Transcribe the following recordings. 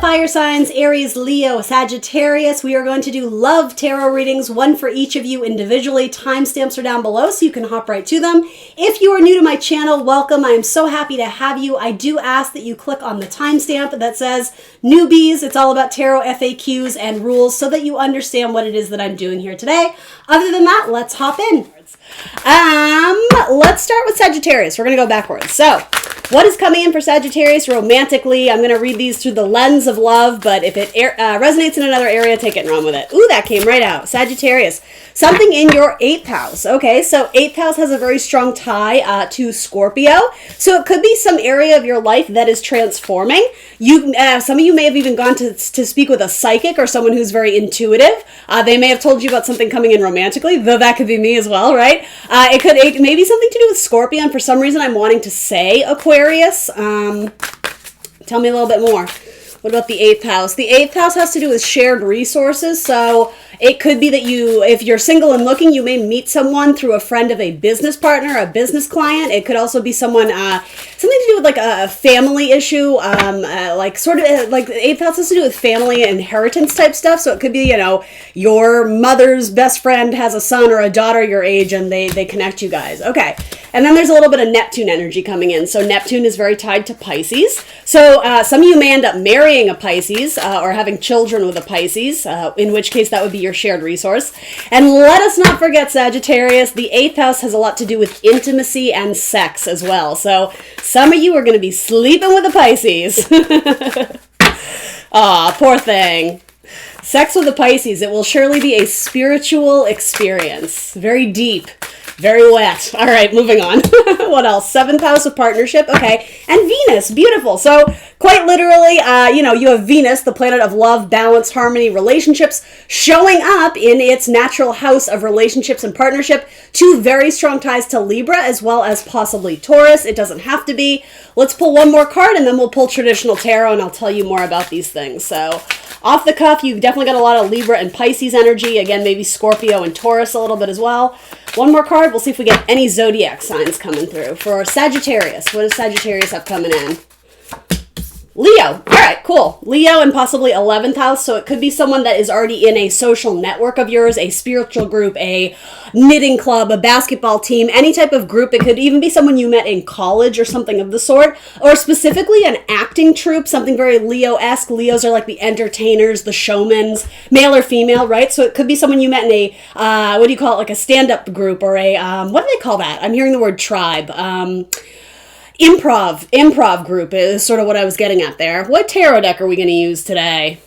fire signs? Aries, Leo, Sagittarius. We are going to do love tarot readings, one for each of you individually. Timestamps are down below, so you can hop right to them. If you are new to my channel, welcome. I am so happy to have you. I do ask that you click on the timestamp that says newbies. It's all about tarot FAQs and rules so that you understand what it is that I'm doing here today. Other than that, let's hop in. Let's start with Sagittarius. We're going to go backwards. So, what is coming in for Sagittarius romantically? I'm going to read these through the lens of love, but if it resonates in another area, take it and run with it. Ooh, that came right out. Sagittarius. Something in your 8th house. Okay, so 8th house has a very strong tie to Scorpio. So it could be some area of your life that is transforming. Some of you may have even gone to speak with a psychic or someone who's very intuitive. They may have told you about something coming in romantically, though that could be me as well, right? It may be something to do with Scorpio, and for some reason I'm wanting to say Aquarius. Tell me a little bit more. What about the 8th house? The 8th house has to do with shared resources. So it could be that if you're single and looking, you may meet someone through a friend of a business partner, a business client. It could also be someone, something to do with like a family issue, like the 8th house has to do with family and inheritance type stuff. So it could be, your mother's best friend has a son or a daughter your age and they connect you guys. Okay. And then there's a little bit of Neptune energy coming in. So Neptune is very tied to Pisces. So some of you may end up marrying a Pisces or having children with a Pisces, in which case that would be your shared resource. And let us not forget, Sagittarius, the 8th house has a lot to do with intimacy and sex as well. So some of you are going to be sleeping with a Pisces. Aw, poor thing. Sex with a Pisces, it will surely be a spiritual experience. Very deep. Very wet. All right, moving on. What else? 7th house of partnership. Okay. And Venus. Beautiful. So quite literally, you have Venus, the planet of love, balance, harmony, relationships, showing up in its natural house of relationships and partnership. 2 very strong ties to Libra as well as possibly Taurus. It doesn't have to be. Let's pull one more card and then we'll pull traditional tarot and I'll tell you more about these things. So off the cuff, you've definitely got a lot of Libra and Pisces energy. Again, maybe Scorpio and Taurus a little bit as well. One more card. We'll see if we get any zodiac signs coming through. For Sagittarius, what does Sagittarius have coming in? Leo. All right, cool. Leo and possibly 11th house. So it could be someone that is already in a social network of yours, a spiritual group, a knitting club, a basketball team, any type of group. It could even be someone you met in college or something of the sort, or specifically an acting troupe, something very Leo-esque. Leos are like the entertainers, the showmans, male or female, right? So it could be someone you met in a, what do you call it? Like a stand-up group or a, what do they call that? I'm hearing the word tribe. Improv group is sort of what I was getting at there. What tarot deck are we going to use today?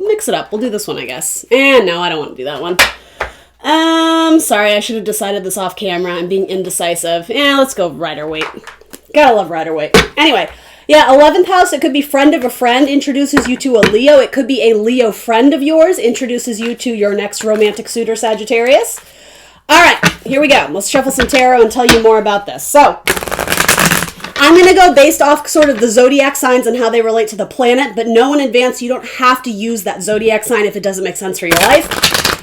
Mix it up. We'll do this one, I guess. And no, I don't want to do that one. Sorry, I should have decided this off camera. I'm being indecisive. Yeah, let's go Rider-Waite. Gotta love Rider-Waite. Anyway, yeah, 11th house, it could be friend of a friend introduces you to a Leo. It could be a Leo friend of yours introduces you to your next romantic suitor, Sagittarius. All right, here we go. Let's shuffle some tarot and tell you more about this. So, I'm going to go based off sort of the zodiac signs and how they relate to the planet, but know in advance you don't have to use that zodiac sign if it doesn't make sense for your life.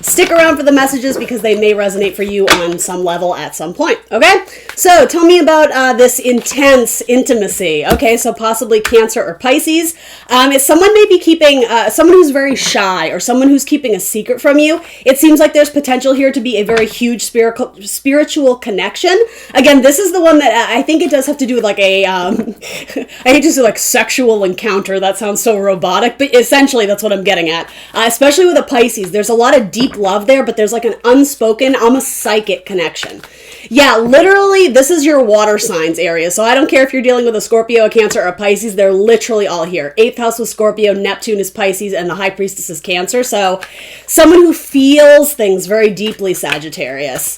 Stick around for the messages because they may resonate for you on some level at some point, okay? So tell me about this intense intimacy. Okay, so possibly Cancer or Pisces. If someone may be keeping, someone who's very shy or someone who's keeping a secret from you, it seems like there's potential here to be a very huge spiritual connection. Again, this is the one that I think it does have to do with like a, I hate to say like sexual encounter. That sounds so robotic, but essentially that's what I'm getting at. Especially with a Pisces, there's a lot of deep love there, but there's like an unspoken, almost psychic connection. Yeah, literally, this is your water signs area. So I don't care if you're dealing with a Scorpio, a Cancer, or a Pisces. They're literally all here. 8th house was Scorpio, Neptune is Pisces, and the High Priestess is Cancer. So someone who feels things very deeply, Sagittarius.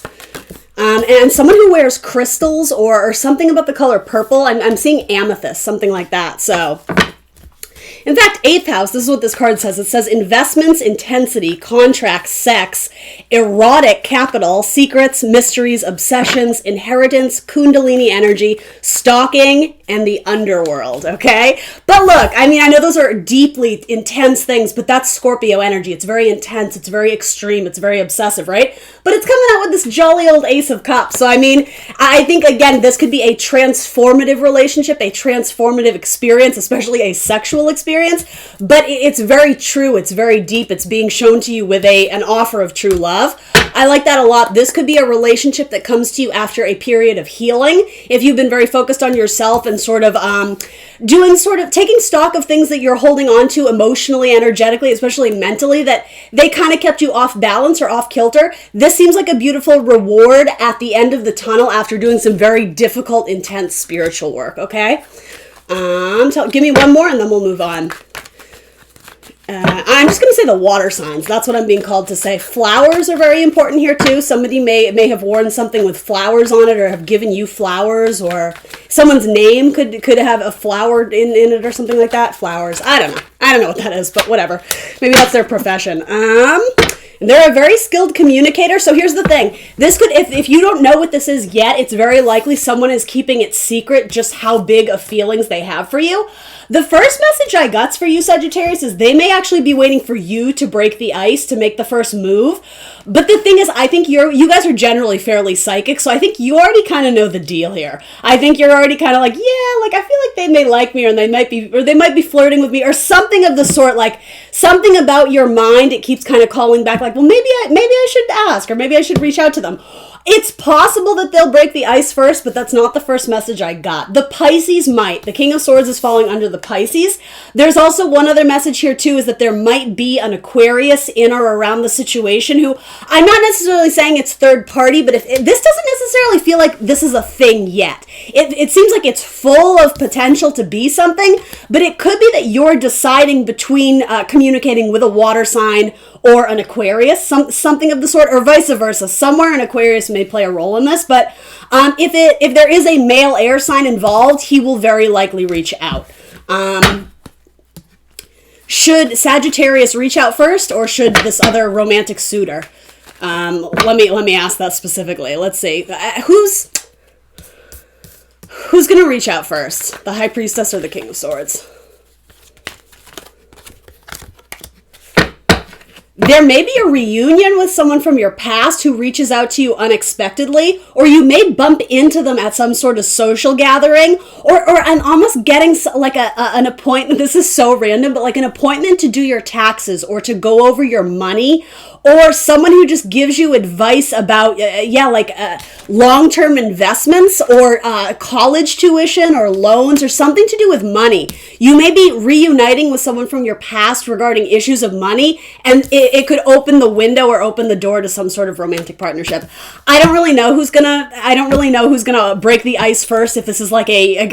And someone who wears crystals or something about the color purple. I'm seeing amethyst, something like that. So, in fact, 8th house, this is what this card says. It says investments, intensity, contracts, sex, erotic capital, secrets, mysteries, obsessions, inheritance, kundalini energy, stalking, and the underworld, okay? But look, I mean, I know those are deeply intense things, but that's Scorpio energy. It's very intense, it's very extreme, it's very obsessive, right? But it's coming out with this jolly old Ace of Cups. So, I mean, I think, again, this could be a transformative relationship, a transformative experience, especially a sexual experience. But it's very true, it's very deep, it's being shown to you with an offer of true love. I like that a lot. This could be a relationship that comes to you after a period of healing. If you've been very focused on yourself and sort of taking stock of things that you're holding on to emotionally, energetically, especially mentally, that they kind of kept you off balance or off kilter. This seems like a beautiful reward at the end of the tunnel after doing some very difficult, intense spiritual work, okay? Give me one more and then we'll move on. I'm just going to say the water signs. That's what I'm being called to say. Flowers are very important here too. Somebody may have worn something with flowers on it or have given you flowers, or someone's name could have a flower in it or something like that. Flowers. I don't know what that is, but whatever. Maybe that's their profession. They're a very skilled communicator. So here's the thing. This could, if you don't know what this is yet, it's very likely someone is keeping it secret just how big of feelings they have for you. The first message I got for you, Sagittarius, is they may actually be waiting for you to break the ice, to make the first move. But the thing is, I think you guys are generally fairly psychic, so I think you already kind of know the deal here. I think you're already kind of like, yeah, like I feel like they may like me, or they might be flirting with me, or something of the sort. Like something about your mind, it keeps kind of calling back, like, well, maybe I should ask, or maybe I should reach out to them. It's possible that they'll break the ice first, but that's not the first message I got. The Pisces might. The King of Swords is falling under the Pisces. There's also one other message here too, is that there might be an Aquarius in or around the situation who, I'm not necessarily saying it's third party, but this doesn't necessarily feel like this is a thing yet. It seems like it's full of potential to be something, but it could be that you're deciding between communicating with a water sign or an Aquarius, something of the sort, or vice versa. Somewhere an Aquarius may play a role in this, but if there is a male air sign involved, he will very likely reach out. Should Sagittarius reach out first, or should this other romantic suitor? Let me ask that specifically. Let's see. Who's going to reach out first? The High Priestess or the King of Swords? There may be a reunion with someone from your past who reaches out to you unexpectedly, or you may bump into them at some sort of social gathering, or I'm almost getting like an appointment. This is so random, but like an appointment to do your taxes or to go over your money, or someone who just gives you advice about, long-term investments or college tuition or loans or something to do with money. You may be reuniting with someone from your past regarding issues of money, and it could open the window or open the door to some sort of romantic partnership. I don't really know who's gonna break the ice first. If this is like a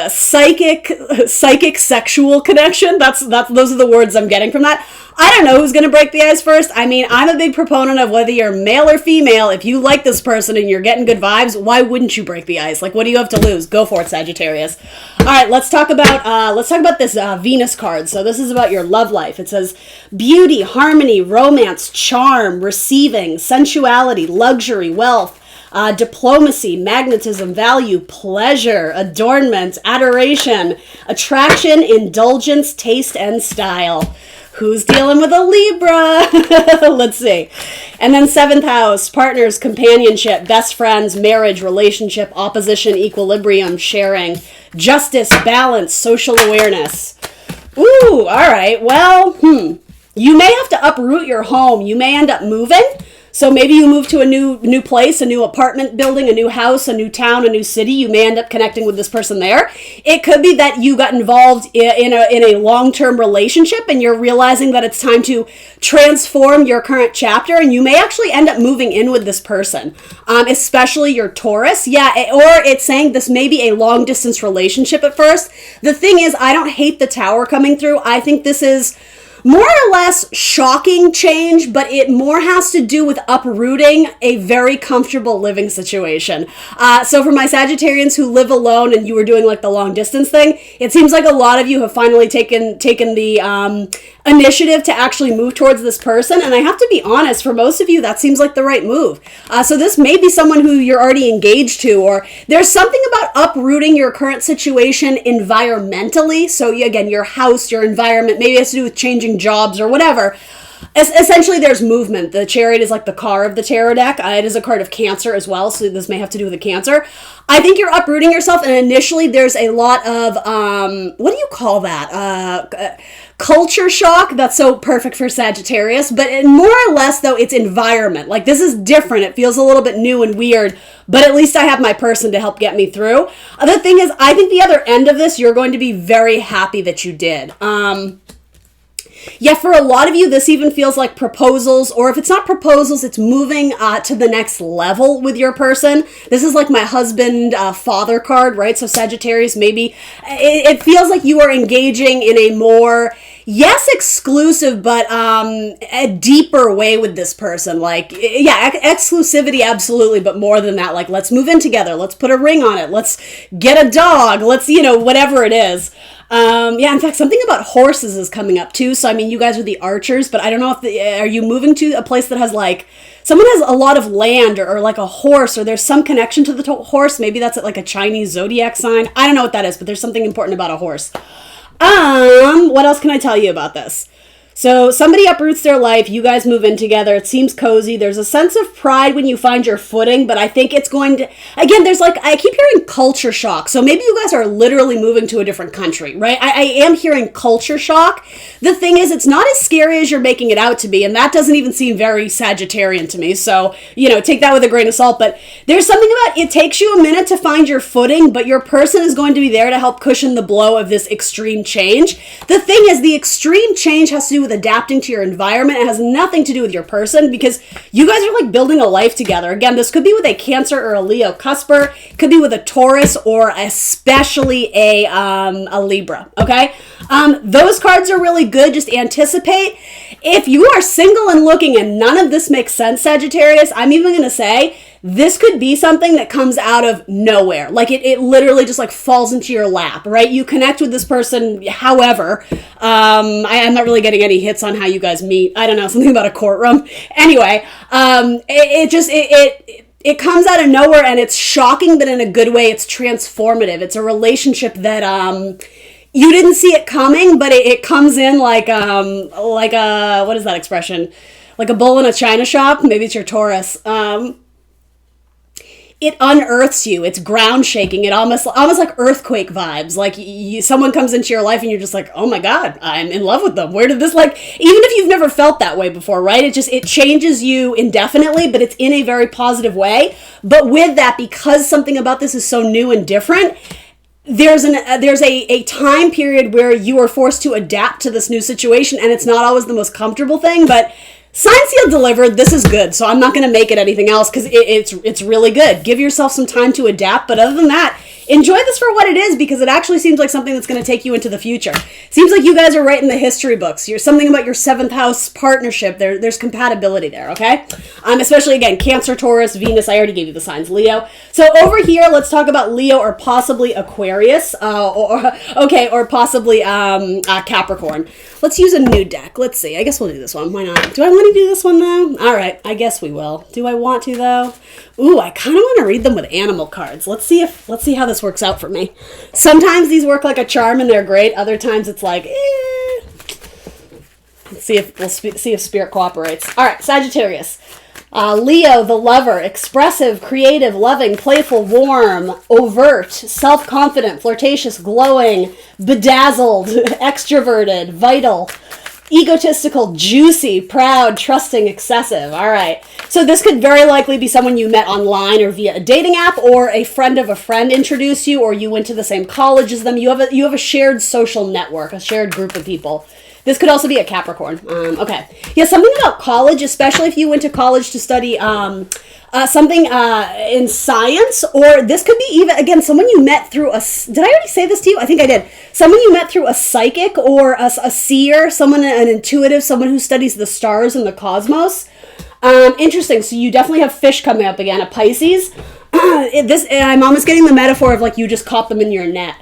psychic sexual connection. Those are the words I'm getting from that. I don't know who's going to break the ice first. I mean, I'm a big proponent of whether you're male or female. If you like this person and you're getting good vibes, why wouldn't you break the ice? Like, what do you have to lose? Go for it, Sagittarius. All right, let's talk about this Venus card. So this is about your love life. It says beauty, harmony, romance, charm, receiving, sensuality, luxury, wealth, diplomacy, magnetism, value, pleasure, adornment, adoration, attraction, indulgence, taste, and style. Who's dealing with a Libra? Let's see. And then 7th house, partners, companionship, best friends, marriage, relationship, opposition, equilibrium, sharing, justice, balance, social awareness. Ooh, all right. Well, you may have to uproot your home. You may end up moving. So maybe you move to a new place, a new apartment building, a new house, a new town, a new city. You may end up connecting with this person there. It could be that you got involved in a long-term relationship and you're realizing that it's time to transform your current chapter, and you may actually end up moving in with this person, especially your Taurus. Yeah, or it's saying this may be a long-distance relationship at first. The thing is, I don't hate the Tower coming through. I think this is more or less shocking change, but it more has to do with uprooting a very comfortable living situation. So for my Sagittarians who live alone and you were doing like the long distance thing, it seems like a lot of you have finally taken the initiative to actually move towards this person. And I have to be honest, for most of you, that seems like the right move. So this may be someone who you're already engaged to, or there's something about uprooting your current situation environmentally. So again, your house, your environment, maybe it has to do with changing jobs or whatever. Essentially, there's movement. The Chariot is like the car of the tarot deck. It is a card of Cancer as well, so this may have to do with a Cancer. I think you're uprooting yourself, and initially there's a lot of, what do you call that? Culture shock. That's so perfect for Sagittarius, but more or less, though, it's environment. Like, this is different. It feels a little bit new and weird, but at least I have my person to help get me through. The thing is, I think the other end of this, you're going to be very happy that you did. Yeah, for a lot of you, this even feels like proposals, or if it's not proposals, it's moving to the next level with your person. This is like my husband, father card, right? So Sagittarius, maybe it feels like you are engaging in a more, yes, exclusive, but a deeper way with this person. Like, yeah, exclusivity, absolutely, but more than that. Like, let's move in together. Let's put a ring on it. Let's get a dog. Let's, whatever it is. Yeah, in fact, something about horses is coming up too. So, I mean, you guys are the Archers, but I don't know if are you moving to a place that has like, someone has a lot of land or like a horse, or there's some connection to the horse. Maybe that's like a Chinese zodiac sign. I don't know what that is, but there's something important about a horse. What else can I tell you about this? So somebody uproots their life, you guys move in together, it seems cozy, there's a sense of pride when you find your footing, but I think it's going to, again, there's like, I keep hearing culture shock, so maybe you guys are literally moving to a different country, right? I am hearing culture shock. The thing is, it's not as scary as you're making it out to be, and that doesn't even seem very Sagittarian to me, so, take that with a grain of salt, but there's something about, it takes you a minute to find your footing, but your person is going to be there to help cushion the blow of this extreme change. The thing is, the extreme change has to do with adapting to your environment. It has nothing to do with your person, because you guys are like building a life together. Again, this could be with a Cancer or a Leo cusper, could be with a Taurus, or especially a Libra, okay? Those cards are really good. Just anticipate. If you are single and looking and none of this makes sense, Sagittarius, I'm even going to say this could be something that comes out of nowhere. Like it literally just like falls into your lap, right? You connect with this person, however, I'm not really getting any hits on how you guys meet. I don't know, something about a courtroom. Anyway, it comes out of nowhere, and it's shocking, but in a good way. It's transformative. It's a relationship that, you didn't see it coming, but it comes in like a, what is that expression? Like a bull in a china shop. Maybe it's your Taurus. It unearths you. It's ground shaking. It almost like earthquake vibes. Like someone comes into your life and you're just like, oh my God, I'm in love with them. Where did this, like, even if you've never felt that way before, right? It changes you indefinitely, but it's in a very positive way. But with that, because something about this is so new and different, there's a time period where you are forced to adapt to this new situation, and it's not always the most comfortable thing, but signed, sealed, delivered. This is good, so I'm not going to make it anything else, because it's really good. Give yourself some time to adapt, but other than that, enjoy this for what it is, because it actually seems like something that's going to take you into the future. Seems like you guys are right in the history books. You're something about your 7th house partnership. There's compatibility there, okay? Especially, again, Cancer, Taurus, Venus. I already gave you the signs. Leo. So over here, let's talk about Leo or possibly Aquarius, or possibly Capricorn. Let's use a new deck. Let's see. I guess we'll do this one. Why not? Do I want to do this one, though? All right. I guess we will. Do I want to, though? Ooh, I kind of want to read them with animal cards. Let's see how this works out for me. Sometimes these work like a charm and they're great. Other times it's like, Let's see if Spirit cooperates. All right, Sagittarius. Leo, the lover, expressive, creative, loving, playful, warm, overt, self-confident, flirtatious, glowing, bedazzled, extroverted, vital, egotistical, juicy, proud, trusting, excessive. All right. So this could very likely be someone you met online or via a dating app, or a friend of a friend introduced you, or you went to the same college as them. You have a shared social network, a shared group of people. This could also be a Capricorn. Okay. Yeah, something about college, especially if you went to college to study something in science, or this could be even, again, someone you met through did I already say this to you? I think I did. Someone you met through a psychic or a seer, someone, an intuitive, someone who studies the stars and the cosmos. Interesting. So you definitely have fish coming up again, a Pisces. I'm almost getting the metaphor of like you just caught them in your net.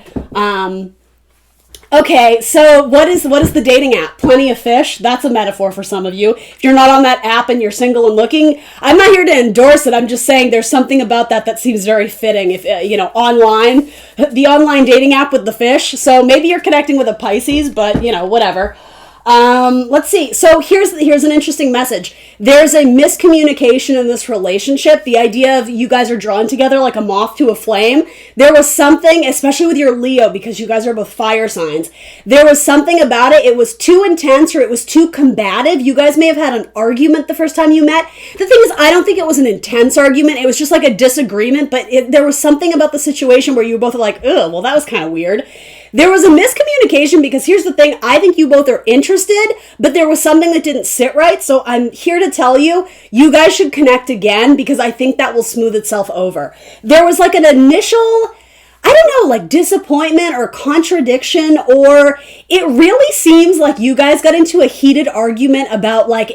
Okay, so what is the dating app? Plenty of fish? That's a metaphor for some of you. If you're not on that app and you're single and looking, I'm not here to endorse it. I'm just saying there's something about that seems very fitting. If, online, the online dating app with the fish. So maybe you're connecting with a Pisces, but, whatever. Let's see. So here's an interesting message. There's a miscommunication in this relationship. The idea of you guys are drawn together like a moth to a flame. There was something, especially with your Leo, because you guys are both fire signs. There was something about it. It was too intense or it was too combative. You guys may have had an argument the first time you met. The thing is, I don't think it was an intense argument. It was just like a disagreement, but there was something about the situation where you were both like, ugh, well, that was kind of weird. There was a miscommunication because here's the thing. I think you both are interested, but there was something that didn't sit right. So I'm here to tell you, you guys should connect again because I think that will smooth itself over. There was like an initial, I don't know, like disappointment or contradiction, or it really seems like you guys got into a heated argument about like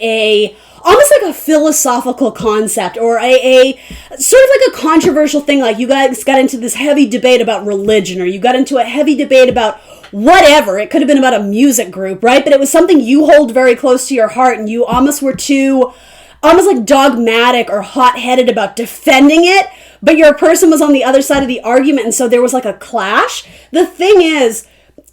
almost like a philosophical concept or a sort of like a controversial thing. Like you guys got into this heavy debate about religion, or you got into a heavy debate about whatever. It could have been about a music group, right? But it was something you hold very close to your heart, and you almost were too, almost like dogmatic or hot-headed about defending it, but your person was on the other side of the argument, and so there was like a clash. The thing is,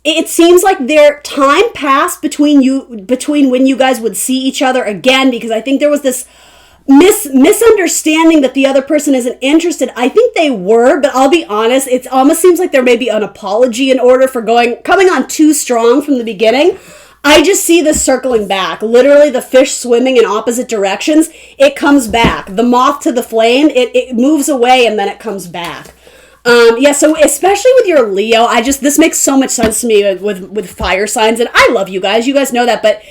it seems like their time passed between when you guys would see each other again, because I think there was this misunderstanding that the other person isn't interested. I think they were, but I'll be honest, it almost seems like there may be an apology in order for coming on too strong from the beginning. I just see this circling back. Literally the fish swimming in opposite directions. It comes back. The moth to the flame, it moves away and then it comes back. So especially with your Leo, this makes so much sense to me with fire signs, and I love you guys know that, but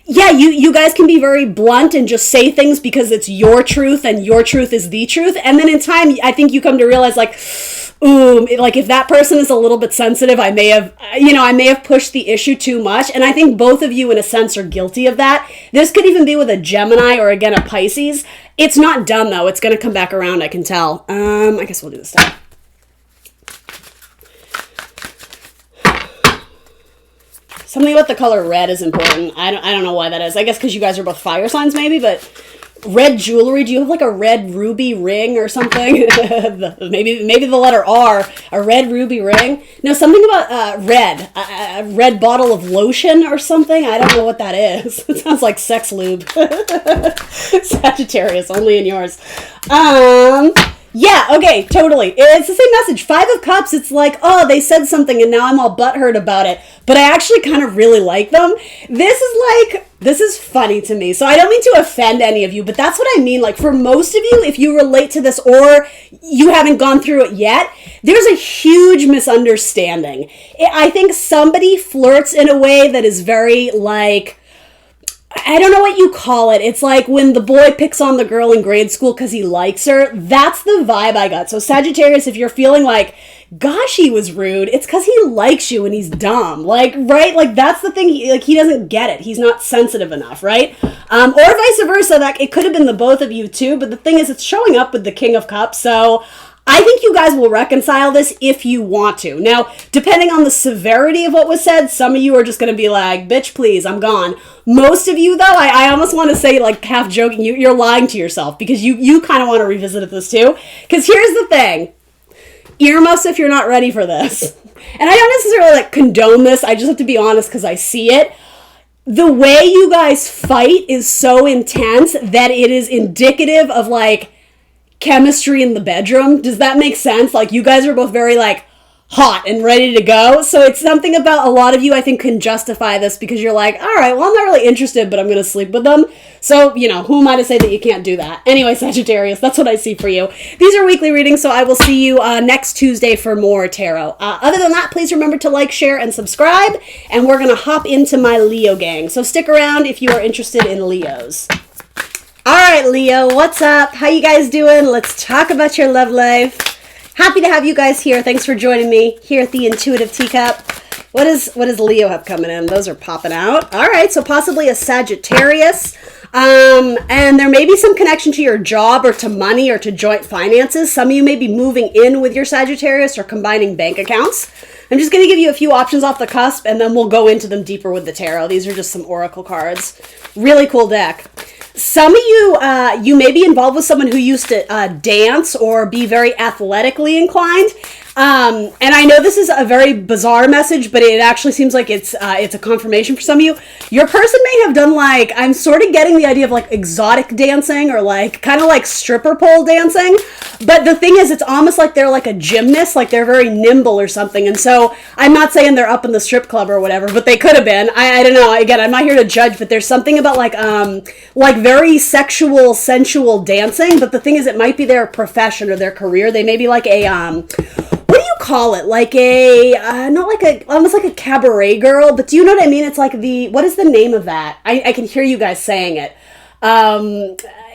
yeah, you guys can be very blunt and just say things because it's your truth and your truth is the truth, and then in time, I think you come to realize like, ooh, like if that person is a little bit sensitive, I may have pushed the issue too much, and I think both of you in a sense are guilty of that. This could even be with a Gemini or again a Pisces. It's not done though, it's going to come back around, I can tell. I guess we'll do this time. Something about the color red is important. I don't know why that is. I guess because you guys are both fire signs maybe, but red jewelry. Do you have like a red ruby ring or something? maybe the letter R, a red ruby ring. No, something about red. A red bottle of lotion or something. I don't know what that is. It sounds like sex lube. Sagittarius, only in yours. Yeah, okay, totally. It's the same message. 5 of Cups, it's like, oh, they said something and now I'm all butthurt about it. But I actually kind of really like them. This is funny to me. So I don't mean to offend any of you, but that's what I mean. Like for most of you, if you relate to this or you haven't gone through it yet, there's a huge misunderstanding. I think somebody flirts in a way that is very like, I don't know what you call it. It's like when the boy picks on the girl in grade school because he likes her. That's the vibe I got. So Sagittarius, if you're feeling like, gosh, he was rude, it's because he likes you and he's dumb. Like, right? Like, that's the thing. He doesn't get it. He's not sensitive enough, right? Or vice versa. Like, it could have been the both of you too. But the thing is, it's showing up with the King of Cups. So I think you guys will reconcile this if you want to. Now, depending on the severity of what was said, some of you are just going to be like, bitch, please, I'm gone. Most of you, though, I almost want to say, like, half joking, you're lying to yourself because you kind of want to revisit this too. Because here's the thing. Earmuffs if you're not ready for this. And I don't necessarily, like, condone this. I just have to be honest because I see it. The way you guys fight is so intense that it is indicative of, like, chemistry in the bedroom. Does that make sense? Like, you guys are both very, like, hot and ready to go. So it's something about a lot of you, I think, can justify this because you're like, all right, well, I'm not really interested, but I'm going to sleep with them. So, who am I to say that you can't do that? Anyway, Sagittarius, that's what I see for you. These are weekly readings, so I will see you next Tuesday for more tarot. Other than that, please remember to like, share, and subscribe, and we're going to hop into my Leo gang. So stick around if you are interested in Leos. All right, Leo, what's up? How you guys doing? Let's talk about your love life. Happy to have you guys here. Thanks for joining me here at the Intuitive Teacup. What does Leo have coming in? Those are popping out. All right, so possibly a Sagittarius. And there may be some connection to your job or to money or to joint finances. Some of you may be moving in with your Sagittarius or combining bank accounts. I'm just going to give you a few options off the cusp, and then we'll go into them deeper with the tarot. These are just some oracle cards. Really cool deck. Some of you, you may be involved with someone who used to dance or be very athletically inclined. And I know this is a very bizarre message, but it actually seems like it's a confirmation for some of you. Your person may have done like, I'm sort of getting the idea of like exotic dancing or like kind of like stripper pole dancing. But the thing is, it's almost like they're like a gymnast, like they're very nimble or something. And so I'm not saying they're up in the strip club or whatever, but they could have been. I don't know. Again, I'm not here to judge, but there's something about like very sexual, sensual dancing. But the thing is, it might be their profession or their career. They may be like a, what do you call it? Like a, not like a, almost like a cabaret girl, but do you know what I mean? It's like what is the name of that? I can hear you guys saying it.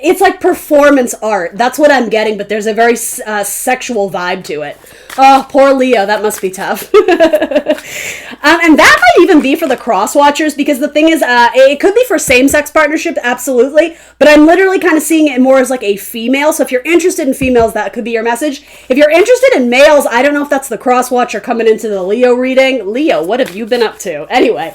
It's like performance art. That's what I'm getting, but there's a very sexual vibe to it. Oh, poor Leo. That must be tough. And that might even be for the cross watchers, because the thing is, it could be for same-sex partnership, absolutely, but I'm literally kind of seeing it more as like a female. So if you're interested in females, that could be your message. If you're interested in males, I don't know if that's the cross watcher coming into the Leo reading. Leo, what have you been up to? Anyway,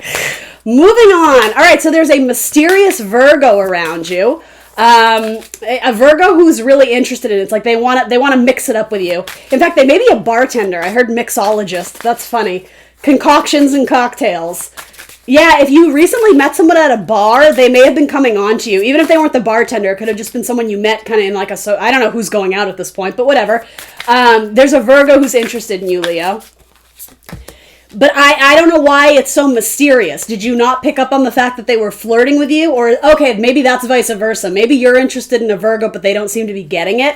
moving on. All right, so there's a mysterious Virgo around you. A Virgo who's really interested in it. It's like they want to mix it up with you. In fact, they may be a bartender. I heard mixologist. That's funny. Concoctions and cocktails. Yeah, if you recently met someone at a bar, they may have been coming on to you. Even if they weren't the bartender, it could have just been someone you met kind of in like I don't know who's going out at this point, but whatever. There's a Virgo who's interested in you, Leo. But I don't know why it's so mysterious. Did you not pick up on the fact that they were flirting with you? Or, okay, maybe that's vice versa. Maybe you're interested in a Virgo, but they don't seem to be getting it.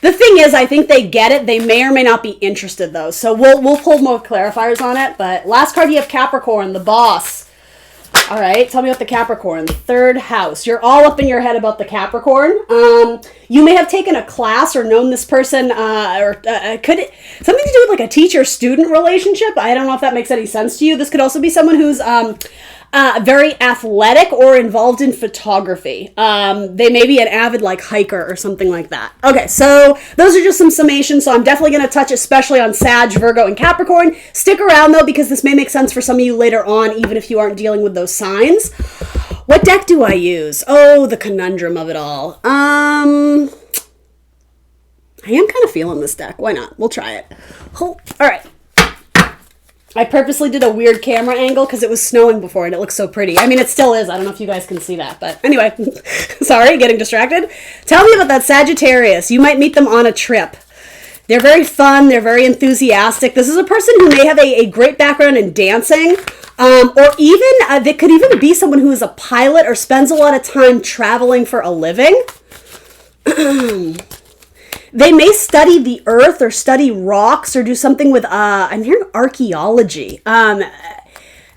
The thing is, I think they get it. They may or may not be interested, though. So we'll pull more clarifiers on it. But last card, you have Capricorn, the boss. All right, tell me about the Capricorn, the third house. You're all up in your head about the Capricorn. You may have taken a class or known this person, or could it something to do with like a teacher-student relationship? I don't know if that makes any sense to you. This could also be someone who's very athletic or involved in photography. They may be an avid like hiker or something like that. Okay, so those are just some summations. So I'm definitely going to touch especially on Sag, Virgo, and Capricorn. Stick around though, because this may make sense for some of you later on, even if you aren't dealing with those signs. What deck do I use? Oh, the conundrum of it all. I am kind of feeling this deck. Why not? We'll try it. Oh, all right. I purposely did a weird camera angle because it was snowing before and it looks so pretty. I mean, it still is. I don't know if you guys can see that. But anyway, sorry, getting distracted. Tell me about that Sagittarius. You might meet them on a trip. They're very fun. They're very enthusiastic. This is a person who may have a great background in dancing. Or even, they could even be someone who is a pilot or spends a lot of time traveling for a living. They may study the earth or study rocks or do something with, I'm hearing archaeology. And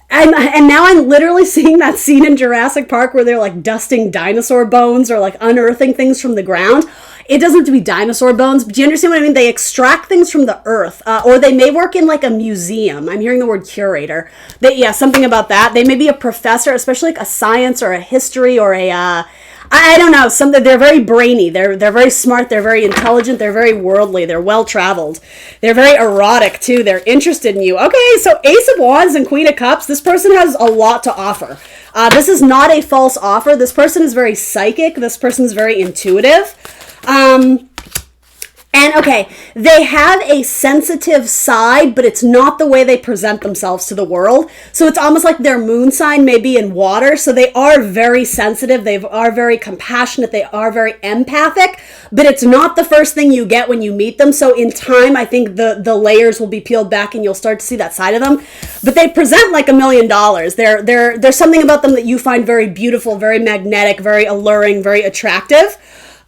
now I'm literally seeing that scene in Jurassic Park where they're like dusting dinosaur bones or like unearthing things from the ground. It doesn't have to be dinosaur bones, but do you understand what I mean? They extract things from the earth, or they may work in like a museum. I'm hearing the word curator. Something about that. They may be a professor, especially like a science or a history or I don't know, something. They're very brainy. They're very smart. They're very intelligent. They're very worldly. They're well-traveled. They're very erotic, too. They're interested in you. Okay, so Ace of Wands and Queen of Cups. This person has a lot to offer. This is not a false offer. This person is very psychic. This person is very intuitive. And okay, they have a sensitive side, but it's not the way they present themselves to the world. So it's almost like their moon sign may be in water. So they are very sensitive. They are very compassionate. They are very empathic, but it's not the first thing you get when you meet them. So in time, I think the layers will be peeled back and you'll start to see that side of them. But they present like $1 million. There's something about them that you find very beautiful, very magnetic, very alluring, very attractive.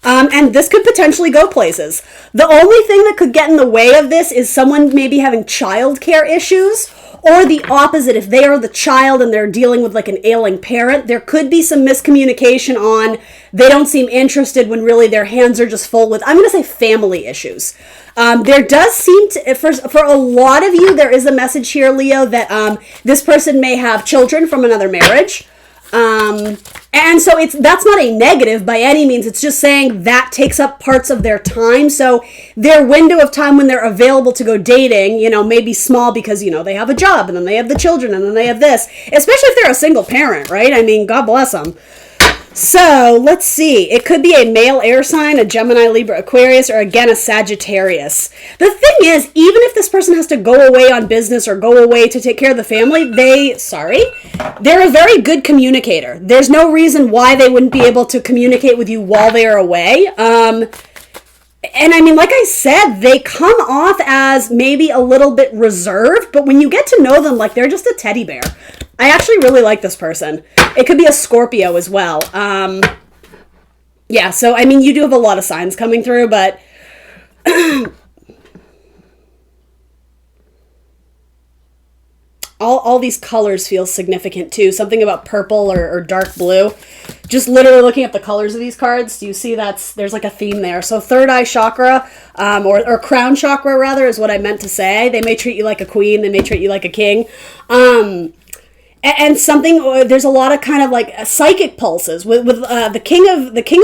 And this could potentially go places. The only thing that could get in the way of this is someone maybe having childcare issues, or the opposite. If they are the child and they're dealing with like an ailing parent, there could be some miscommunication on they don't seem interested when really their hands are just full with, I'm going to say, family issues. There does seem to, for a lot of you, there is a message here, Leo, that this person may have children from another marriage. And so that's not a negative by any means. It's just saying that takes up parts of their time. So their window of time when they're available to go dating, may be small because, they have a job and then they have the children and then they have this, especially if they're a single parent, right? I mean, God bless them. So let's see. It could be a male air sign, a Gemini, Libra, Aquarius, or again, a Sagittarius. The thing is, even if this person has to go away on business or go away to take care of the family, they're a very good communicator. There's no reason why they wouldn't be able to communicate with you while they are away. And I mean, like I said, they come off as maybe a little bit reserved, but when you get to know them, like they're just a teddy bear. I actually really like this person. It could be a Scorpio as well. Yeah, so I mean, you do have a lot of signs coming through, but all these colors feel significant too. Something about purple or dark blue. Just literally looking at the colors of these cards, do you see there's like a theme there? So third eye chakra, or crown chakra rather, is what I meant to say. They may treat you like a queen. They may treat you like a king. And there's a lot of kind of like psychic pulses with the King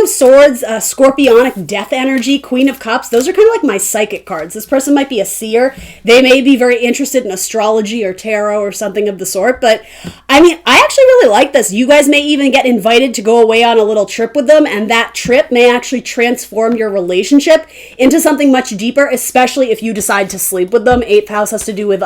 of Swords, Scorpionic death energy, Queen of Cups. Those are kind of like my psychic cards. This person might be a seer. They may be very interested in astrology or tarot or something of the sort. But I mean, I actually really like this. You guys may even get invited to go away on a little trip with them, and that trip may actually transform your relationship into something much deeper, especially if you decide to sleep with them. 8th house has to do with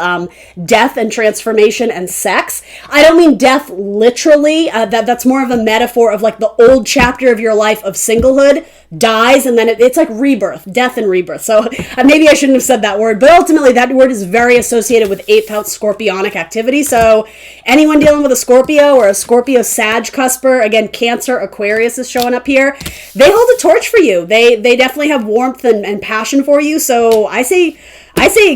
death and transformation and sex. I don't mean death literally. That's more of a metaphor of like the old chapter of your life of singlehood dies, and then it's like rebirth, death and rebirth. So maybe I shouldn't have said that word, but ultimately that word is very associated with 8th house Scorpionic activity. So anyone dealing with a Scorpio or a Scorpio Sag cusper, again, Cancer, Aquarius is showing up here. They hold a torch for you. They definitely have warmth and passion for you. So I say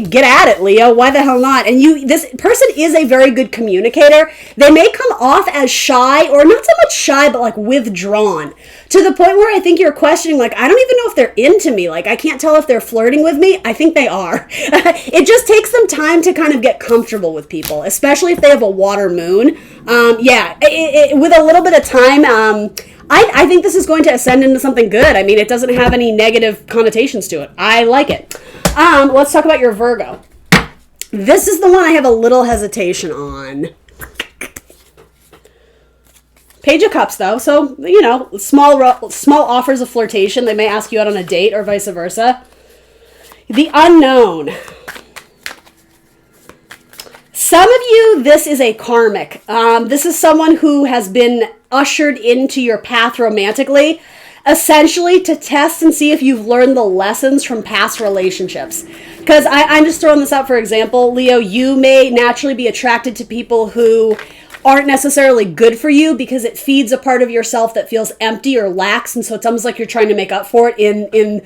get at it, Leo. Why the hell not? And this person is a very good communicator. They may come off as shy, or not so much shy, but like withdrawn, to the point where I think you're questioning, like, I don't even know if they're into me. Like, I can't tell if they're flirting with me. I think they are. It just takes them time to kind of get comfortable with people, especially if they have a water moon. With a little bit of time, I think this is going to ascend into something good. I mean, it doesn't have any negative connotations to it. I like it. Let's talk about your Virgo. This is the one I have a little hesitation on. Page of Cups, though. So, small offers of flirtation. They may ask you out on a date or vice versa. The unknown. Some of you, this is a karmic. This is someone who has been ushered into your path romantically, essentially to test and see if you've learned the lessons from past relationships. Because I'm just throwing this out for example, Leo, you may naturally be attracted to people who aren't necessarily good for you because it feeds a part of yourself that feels empty or lacks, and so it's almost like you're trying to make up for it in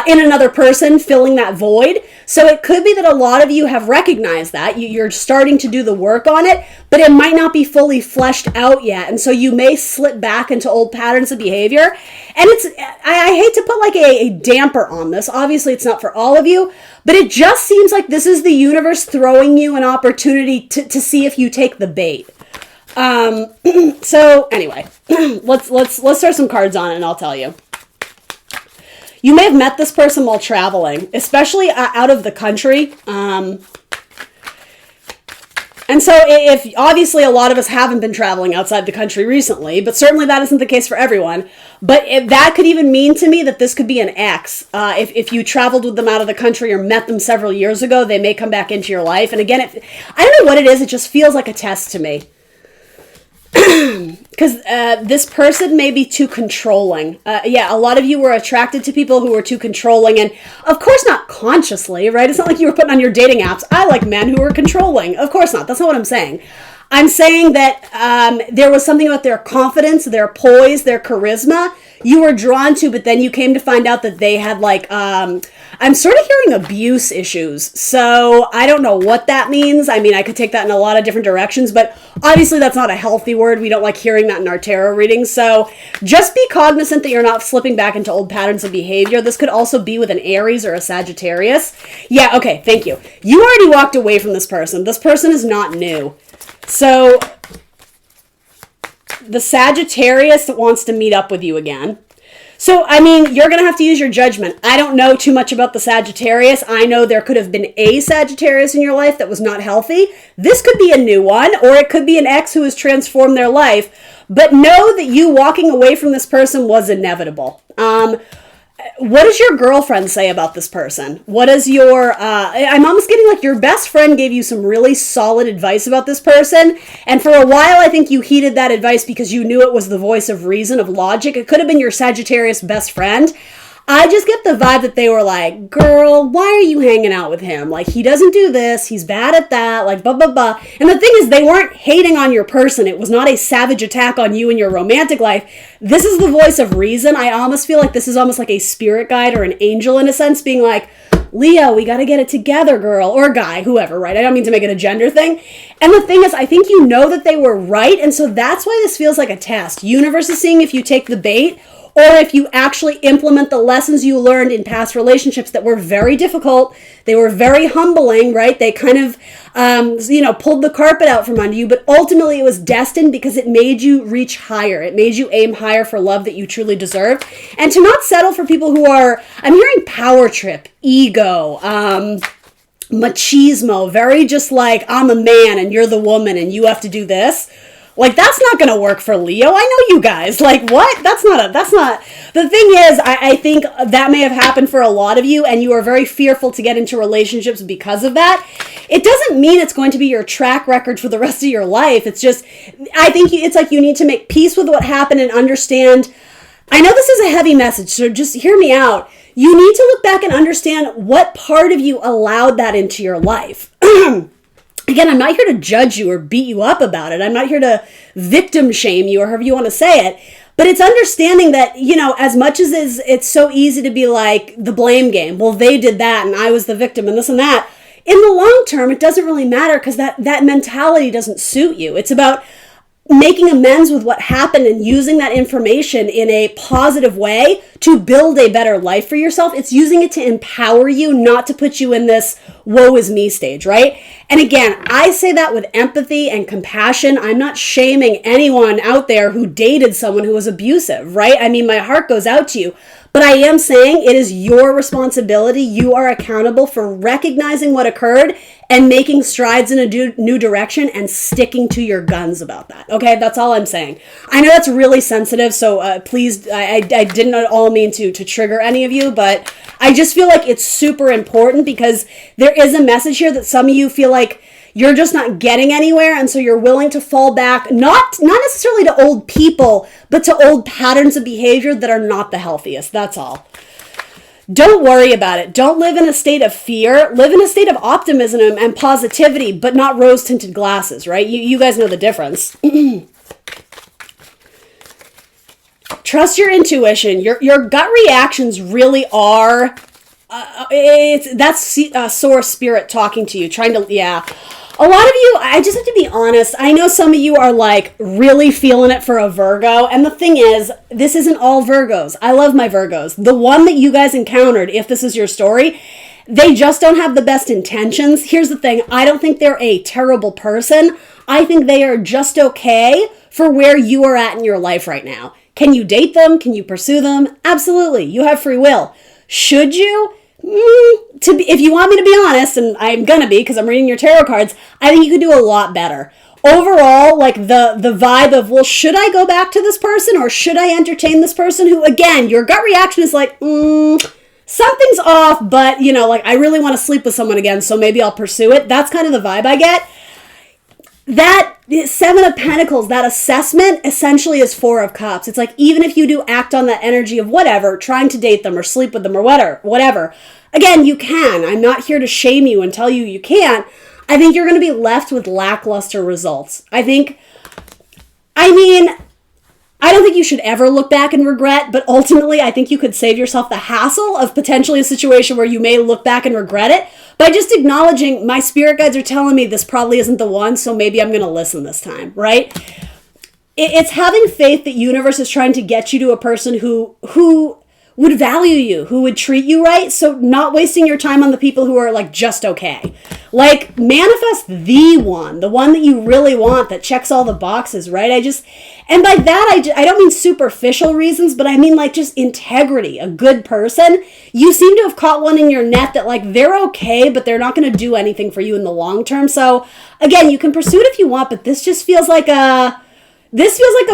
another person, filling that void. So it could be that a lot of you have recognized that. You're starting to do the work on it, but it might not be fully fleshed out yet, and so you may slip back into old patterns of behavior. And I hate to put like a damper on this. Obviously, it's not for all of you, but it just seems like this is the universe throwing you an opportunity to see if you take the bait. So anyway, let's throw some cards on it and I'll tell you. You may have met this person while traveling, especially out of the country. And so if obviously a lot of us haven't been traveling outside the country recently, but certainly that isn't the case for everyone. But that could even mean to me that this could be an ex. If you traveled with them out of the country or met them several years ago, they may come back into your life. And again, I don't know what it is. It just feels like a test to me. Because this person may be too controlling. A lot of you were attracted to people who were too controlling, and of course not consciously, right? It's not like you were putting on your dating apps, I like men who are controlling. Of course not. That's not what I'm saying. I'm saying that there was something about their confidence, their poise, their charisma you were drawn to, but then you came to find out that they had like, I'm sort of hearing abuse issues. So I don't know what that means. I mean, I could take that in a lot of different directions, but obviously that's not a healthy word. We don't like hearing that in our tarot readings. So just be cognizant that you're not slipping back into old patterns of behavior. This could also be with an Aries or a Sagittarius. Yeah, okay, thank you. You already walked away from this person. This person is not new. So the Sagittarius wants to meet up with you again. So, I mean, you're going to have to use your judgment. I don't know too much about the Sagittarius. I know there could have been a Sagittarius in your life that was not healthy. This could be a new one, or it could be an ex who has transformed their life. But know that you walking away from this person was inevitable. What does your girlfriend say about this person? What is your, I'm almost getting like your best friend gave you some really solid advice about this person. And for a while, I think you heeded that advice because you knew it was the voice of reason, of logic. It could have been your Sagittarius best friend. I just get the vibe that they were like, girl, why are you hanging out with him? Like, he doesn't do this. He's bad at that. Like, blah, blah, blah. And the thing is, they weren't hating on your person. It was not a savage attack on you and your romantic life. This is the voice of reason. I almost feel like this is almost like a spirit guide or an angel in a sense, being like, Leo, we got to get it together, girl, or guy, whoever, right? I don't mean to make it a gender thing. And the thing is, I think you know that they were right. And so that's why this feels like a test. Universe is seeing if you take the bait, or if you actually implement the lessons you learned in past relationships that were very difficult. They were very humbling, right? They kind of, pulled the carpet out from under you, but ultimately it was destined because it made you reach higher. It made you aim higher for love that you truly deserve. And to not settle for people who are, I'm hearing power trip, ego, machismo, very just like, I'm a man and you're the woman and you have to do this. Like, that's not going to work for Leo. I know you guys. Like, what? That's not. The thing is, I think that may have happened for a lot of you, and you are very fearful to get into relationships because of that. It doesn't mean it's going to be your track record for the rest of your life. It's just, I think it's like you need to make peace with what happened and understand. I know this is a heavy message, so just hear me out. You need to look back and understand what part of you allowed that into your life. Again, I'm not here to judge you or beat you up about it. I'm not here to victim shame you or however you want to say it. But it's understanding that, as much as it's so easy to be like the blame game. Well, they did that and I was the victim and this and that. In the long term, it doesn't really matter because that mentality doesn't suit you. It's about making amends with what happened and using that information in a positive way to build a better life for yourself. It's using it to empower you, not to put you in this woe is me stage, right? And again, I say that with empathy and compassion. I'm not shaming anyone out there who dated someone who was abusive, right? I mean, my heart goes out to you. But I am saying it is your responsibility. You are accountable for recognizing what occurred and making strides in a new direction and sticking to your guns about that. Okay, that's all I'm saying. I know that's really sensitive, so please, I didn't at all mean to trigger any of you, but I just feel like it's super important because there is a message here that some of you feel like you're just not getting anywhere, and so you're willing to fall back, not necessarily to old people, but to old patterns of behavior that are not the healthiest. That's all. Don't worry about it. Don't live in a state of fear. Live in a state of optimism and positivity, but not rose-tinted glasses, right? You guys know the difference. Trust your intuition. Your gut reactions really are... that's source spirit talking to you, trying to... Yeah. A lot of you, I just have to be honest, I know some of you are like really feeling it for a Virgo, and the thing is, this isn't all Virgos. I love my Virgos. The one that you guys encountered, if this is your story, they just don't have the best intentions. Here's the thing, I don't think they're a terrible person. I think they are just okay for where you are at in your life right now. Can you date them? Can you pursue them? Absolutely. You have free will. Should you? If you want me to be honest, and I'm gonna be because I'm reading your tarot cards, I think you could do a lot better. Overall, like the vibe of, well, should I go back to this person or should I entertain this person who, again, your gut reaction is like, something's off, but, like I really want to sleep with someone again, so maybe I'll pursue it. That's kind of the vibe I get. That Seven of Pentacles, that assessment essentially is Four of Cups. It's like, even if you do act on that energy of whatever, trying to date them or sleep with them or whatever, again, you can. I'm not here to shame you and tell you you can't. I think you're going to be left with lackluster results. I don't think you should ever look back and regret, but ultimately I think you could save yourself the hassle of potentially a situation where you may look back and regret it by just acknowledging my spirit guides are telling me this probably isn't the one, so maybe I'm going to listen this time, right? It's having faith that universe is trying to get you to a person who would value you, who would treat you right. So not wasting your time on the people who are like just okay. Like manifest the one that you really want that checks all the boxes, right? And by that, I don't mean superficial reasons, but I mean like just integrity, a good person. You seem to have caught one in your net that like they're okay, but they're not going to do anything for you in the long term. So again, you can pursue it if you want, but this just feels like a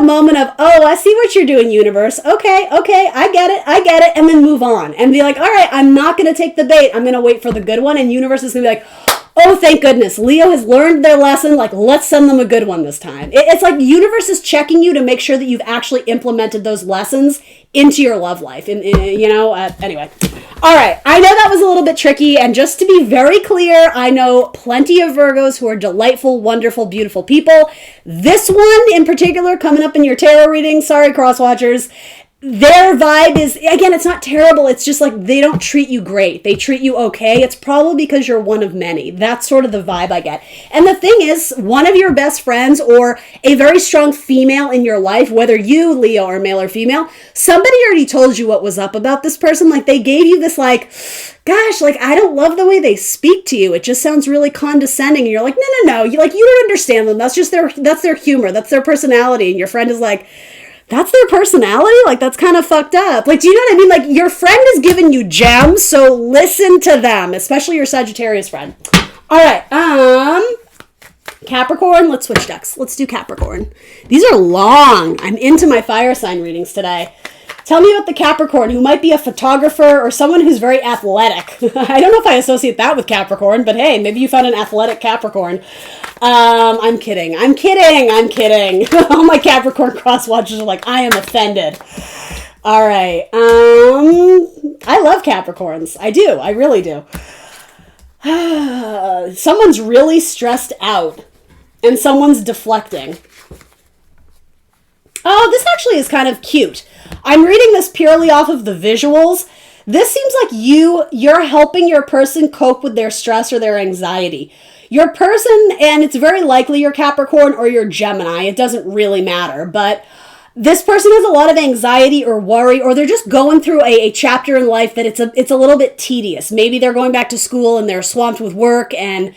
moment of, oh, I see what you're doing, universe. Okay, I get it, and then move on. And be like, all right, I'm not going to take the bait. I'm going to wait for the good one. And universe is going to be like, oh, thank goodness. Leo has learned their lesson. Like, let's send them a good one this time. It's like the universe is checking you to make sure that you've actually implemented those lessons into your love life. And anyway. All right. I know that was a little bit tricky. And just to be very clear, I know plenty of Virgos who are delightful, wonderful, beautiful people. This one in particular coming up in your tarot reading, sorry, cross-watchers, their vibe is, again, it's not terrible. It's just like they don't treat you great. They treat you okay. It's probably because you're one of many. That's sort of the vibe I get. And the thing is, one of your best friends or a very strong female in your life, whether you, Leo, are male or female, somebody already told you what was up about this person. Like they gave you this like, gosh, like I don't love the way they speak to you. It just sounds really condescending. And you're like, no. You don't understand them. That's their humor. That's their personality. And your friend is like, that's their personality? Like, that's kind of fucked up. Like, do you know what I mean? Like, your friend is giving you gems, so listen to them, especially your Sagittarius friend. All right, Capricorn, let's switch decks. Let's do Capricorn. These are long. I'm into my fire sign readings today. Tell me about the Capricorn who might be a photographer or someone who's very athletic. I don't know if I associate that with Capricorn, but hey, maybe you found an athletic Capricorn. I'm kidding. All my Capricorn cross-watchers are like, I am offended. All right. I love Capricorns. I do. I really do. Someone's really stressed out and someone's deflecting. Oh, this actually is kind of cute. I'm reading this purely off of the visuals. This seems like you're helping your person cope with their stress or their anxiety. Your person, and it's very likely your Capricorn or your Gemini, it doesn't really matter, but this person has a lot of anxiety or worry, or they're just going through a chapter in life that it's a little bit tedious. Maybe they're going back to school and they're swamped with work and,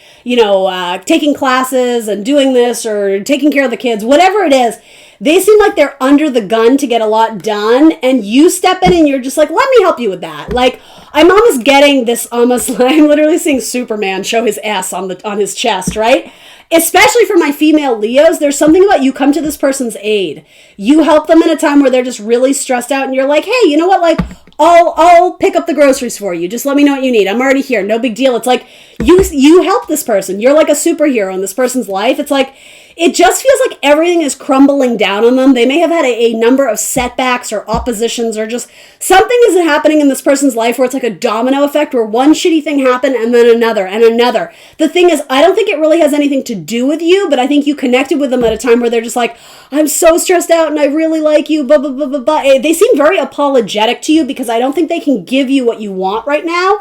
taking classes and doing this or taking care of the kids, whatever it is. They seem like they're under the gun to get a lot done, and you step in and you're just like, let me help you with that. Like, I'm almost getting this almost like, I'm literally seeing Superman show his ass on his chest, right? Especially for my female Leos, there's something about you come to this person's aid. You help them in a time where they're just really stressed out, and you're like, hey, you know what, like, I'll pick up the groceries for you. Just let me know what you need. I'm already here. No big deal. It's like, you help this person. You're like a superhero in this person's life. It's like, it just feels like everything is crumbling down on them. They may have had a number of setbacks or oppositions or just something is happening in this person's life where it's like a domino effect where one shitty thing happened and then another and another. The thing is, I don't think it really has anything to do with you, but I think you connected with them at a time where they're just like, I'm so stressed out and I really like you, blah, blah, blah, blah, blah. They seem very apologetic to you because I don't think they can give you what you want right now.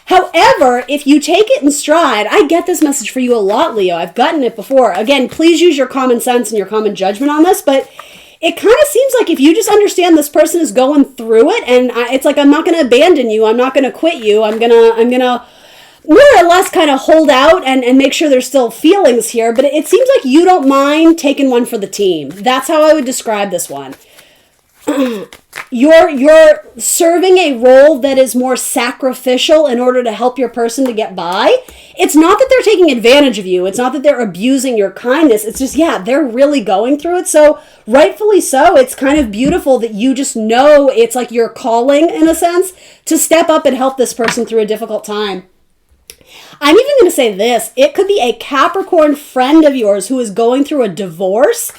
However, if you take it in stride, I get this message for you a lot, Leo. I've gotten it before. Again, please use your common sense and your common judgment on this, but it kind of seems like if you just understand this person is going through it, and it's like, I'm not going to abandon you, I'm not going to quit you, I'm gonna more or less kind of hold out and make sure there's still feelings here, but it seems like you don't mind taking one for the team. That's how I would describe this one. You're serving a role that is more sacrificial in order to help your person to get by. It's not that they're taking advantage of you. It's not that they're abusing your kindness. It's just, they're really going through it. So rightfully so, it's kind of beautiful that you just know it's like your calling, in a sense, to step up and help this person through a difficult time. I'm even going to say this. It could be a Capricorn friend of yours who is going through a divorce.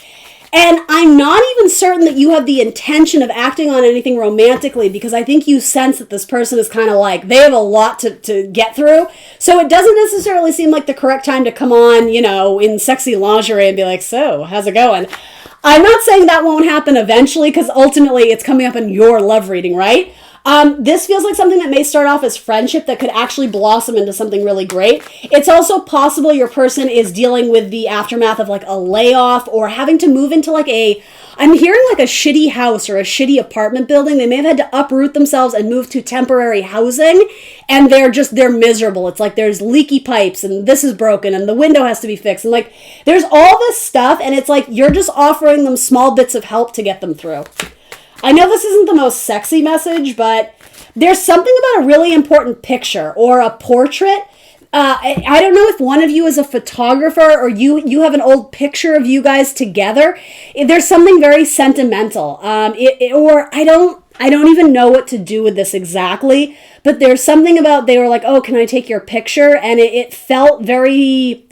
And I'm not even certain that you have the intention of acting on anything romantically, because I think you sense that this person is kind of like, they have a lot to get through. So it doesn't necessarily seem like the correct time to come on, in sexy lingerie and be like, so, how's it going? I'm not saying that won't happen eventually, because ultimately it's coming up in your love reading, right? This feels like something that may start off as friendship that could actually blossom into something really great. It's also possible your person is dealing with the aftermath of like a layoff or having to move into I'm hearing like a shitty house or a shitty apartment building. They may have had to uproot themselves and move to temporary housing, and they're miserable. It's like there's leaky pipes and this is broken and the window has to be fixed. And like there's all this stuff, and it's like you're just offering them small bits of help to get them through. I know this isn't the most sexy message, but there's something about a really important picture or a portrait. I don't know if one of you is a photographer or you have an old picture of you guys together. There's something very sentimental. Or I don't even know what to do with this exactly, but there's something about, they were like, oh, can I take your picture? And it felt very,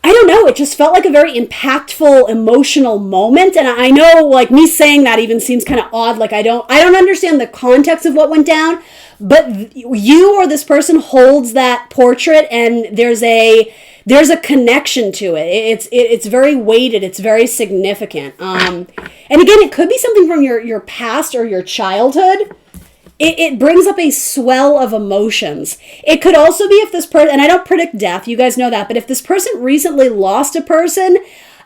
I don't know, it just felt like a very impactful, emotional moment. And I know, like, me saying that even seems kind of odd. Like, I don't understand the context of what went down, but you or this person holds that portrait, and there's a connection to it. It's very weighted. It's very significant. And again, it could be something from your past or your childhood. It brings up a swell of emotions. It could also be if this person, and I don't predict death, you guys know that, but if this person recently lost a person,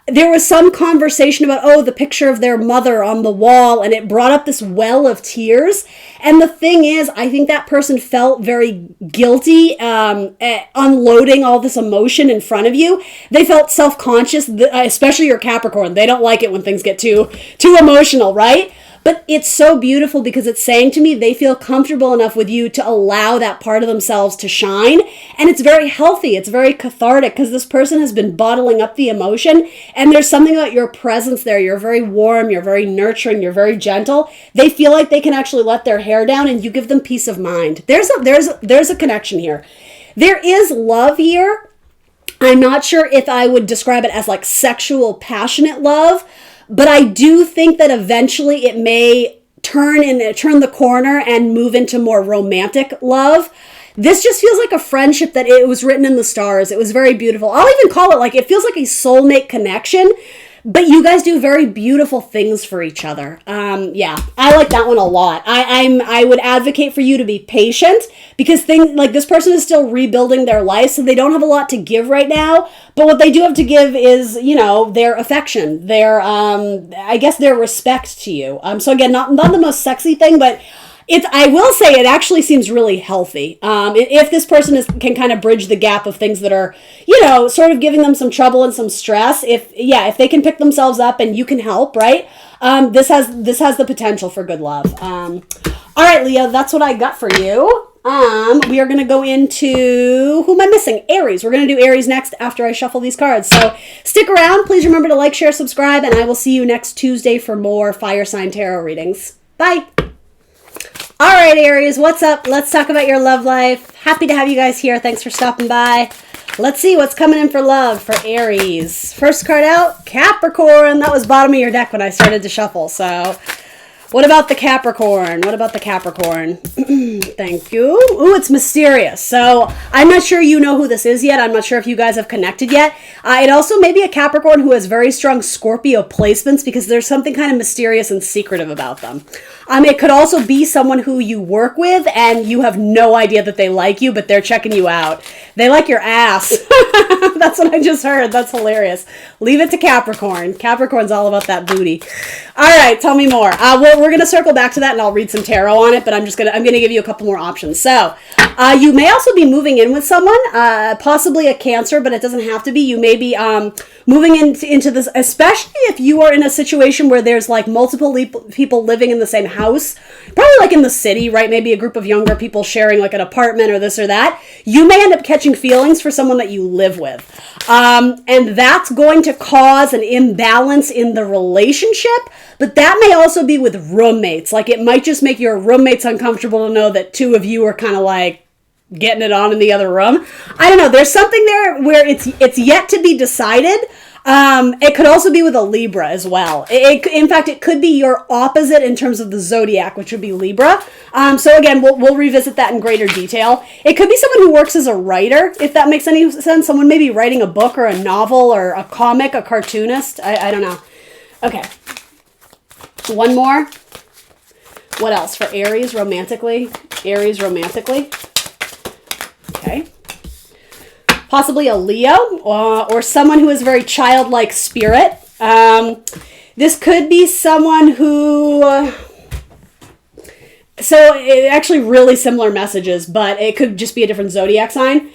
there was some conversation about, the picture of their mother on the wall, and it brought up this well of tears. And the thing is, I think that person felt very guilty unloading all this emotion in front of you. They felt self-conscious, especially your Capricorn. They don't like it when things get too emotional, right? But it's so beautiful because it's saying to me they feel comfortable enough with you to allow that part of themselves to shine. And it's very healthy. It's very cathartic because this person has been bottling up the emotion. And there's something about your presence there. You're very warm. You're very nurturing. You're very gentle. They feel like they can actually let their hair down, and you give them peace of mind. There's a connection here. There is love here. I'm not sure if I would describe it as like sexual, passionate love. But I do think that eventually it may turn the corner and move into more romantic love. This just feels like a friendship that it was written in the stars. It was very beautiful. I'll even call it it feels like a soulmate connection. But you guys do very beautiful things for each other. Yeah, I like that one a lot. I would advocate for you to be patient because things like this person is still rebuilding their life, so they don't have a lot to give right now. But what they do have to give is, their affection, their respect to you. So again, not the most sexy thing, but I will say it actually seems really healthy. If this person can kind of bridge the gap of things that are, sort of giving them some trouble and some stress, if they can pick themselves up and you can help, right? This has the potential for good love. All right, Leo, that's what I got for you. We are going to go into, who am I missing? Aries. We're going to do Aries next after I shuffle these cards. So stick around. Please remember to like, share, subscribe, and I will see you next Tuesday for more fire sign tarot readings. Bye. All right, Aries, what's up? Let's talk about your love life. Happy to have you guys here. Thanks for stopping by. Let's see what's coming in for love for Aries. First card out, Capricorn. That was bottom of your deck when I started to shuffle. So what about the Capricorn? Thank you. Ooh, it's mysterious. So I'm not sure you know who this is yet. I'm not sure if you guys have connected yet. It also may be a Capricorn who has very strong Scorpio placements because there's something kind of mysterious and secretive about them. It could also be someone who you work with and you have no idea that they like you, but they're checking you out. They like your ass. That's what I just heard. That's hilarious. Leave it to Capricorn. Capricorn's all about that booty. All right, tell me more. We're going to circle back to that and I'll read some tarot on it, but I'm going to give you a couple more options. So, you may also be moving in with someone, possibly a Cancer, but it doesn't have to be. You may be moving into this, especially if you are in a situation where there's like multiple people living in the same house, probably like in the city, right? Maybe a group of younger people sharing like an apartment or this or that. You may end up catching feelings for someone that you live with. And that's going to cause an imbalance in the relationship, but that may also be with roommates. Like it might just make your roommates uncomfortable to know that two of you are kind of like getting it on in the other room. I don't know. There's something there where it's yet to be decided. It could also be with a Libra as well. In fact, it could be your opposite in terms of the zodiac, which would be Libra. So again, we'll revisit that in greater detail. It could be someone who works as a writer, if that makes any sense. Someone maybe writing a book or a novel or a comic, a cartoonist. I don't know. Okay. One more. What else for Aries romantically? Aries romantically. Okay. Possibly a Leo or someone who is very childlike spirit. This could be someone who... actually really similar messages, but it could just be a different zodiac sign.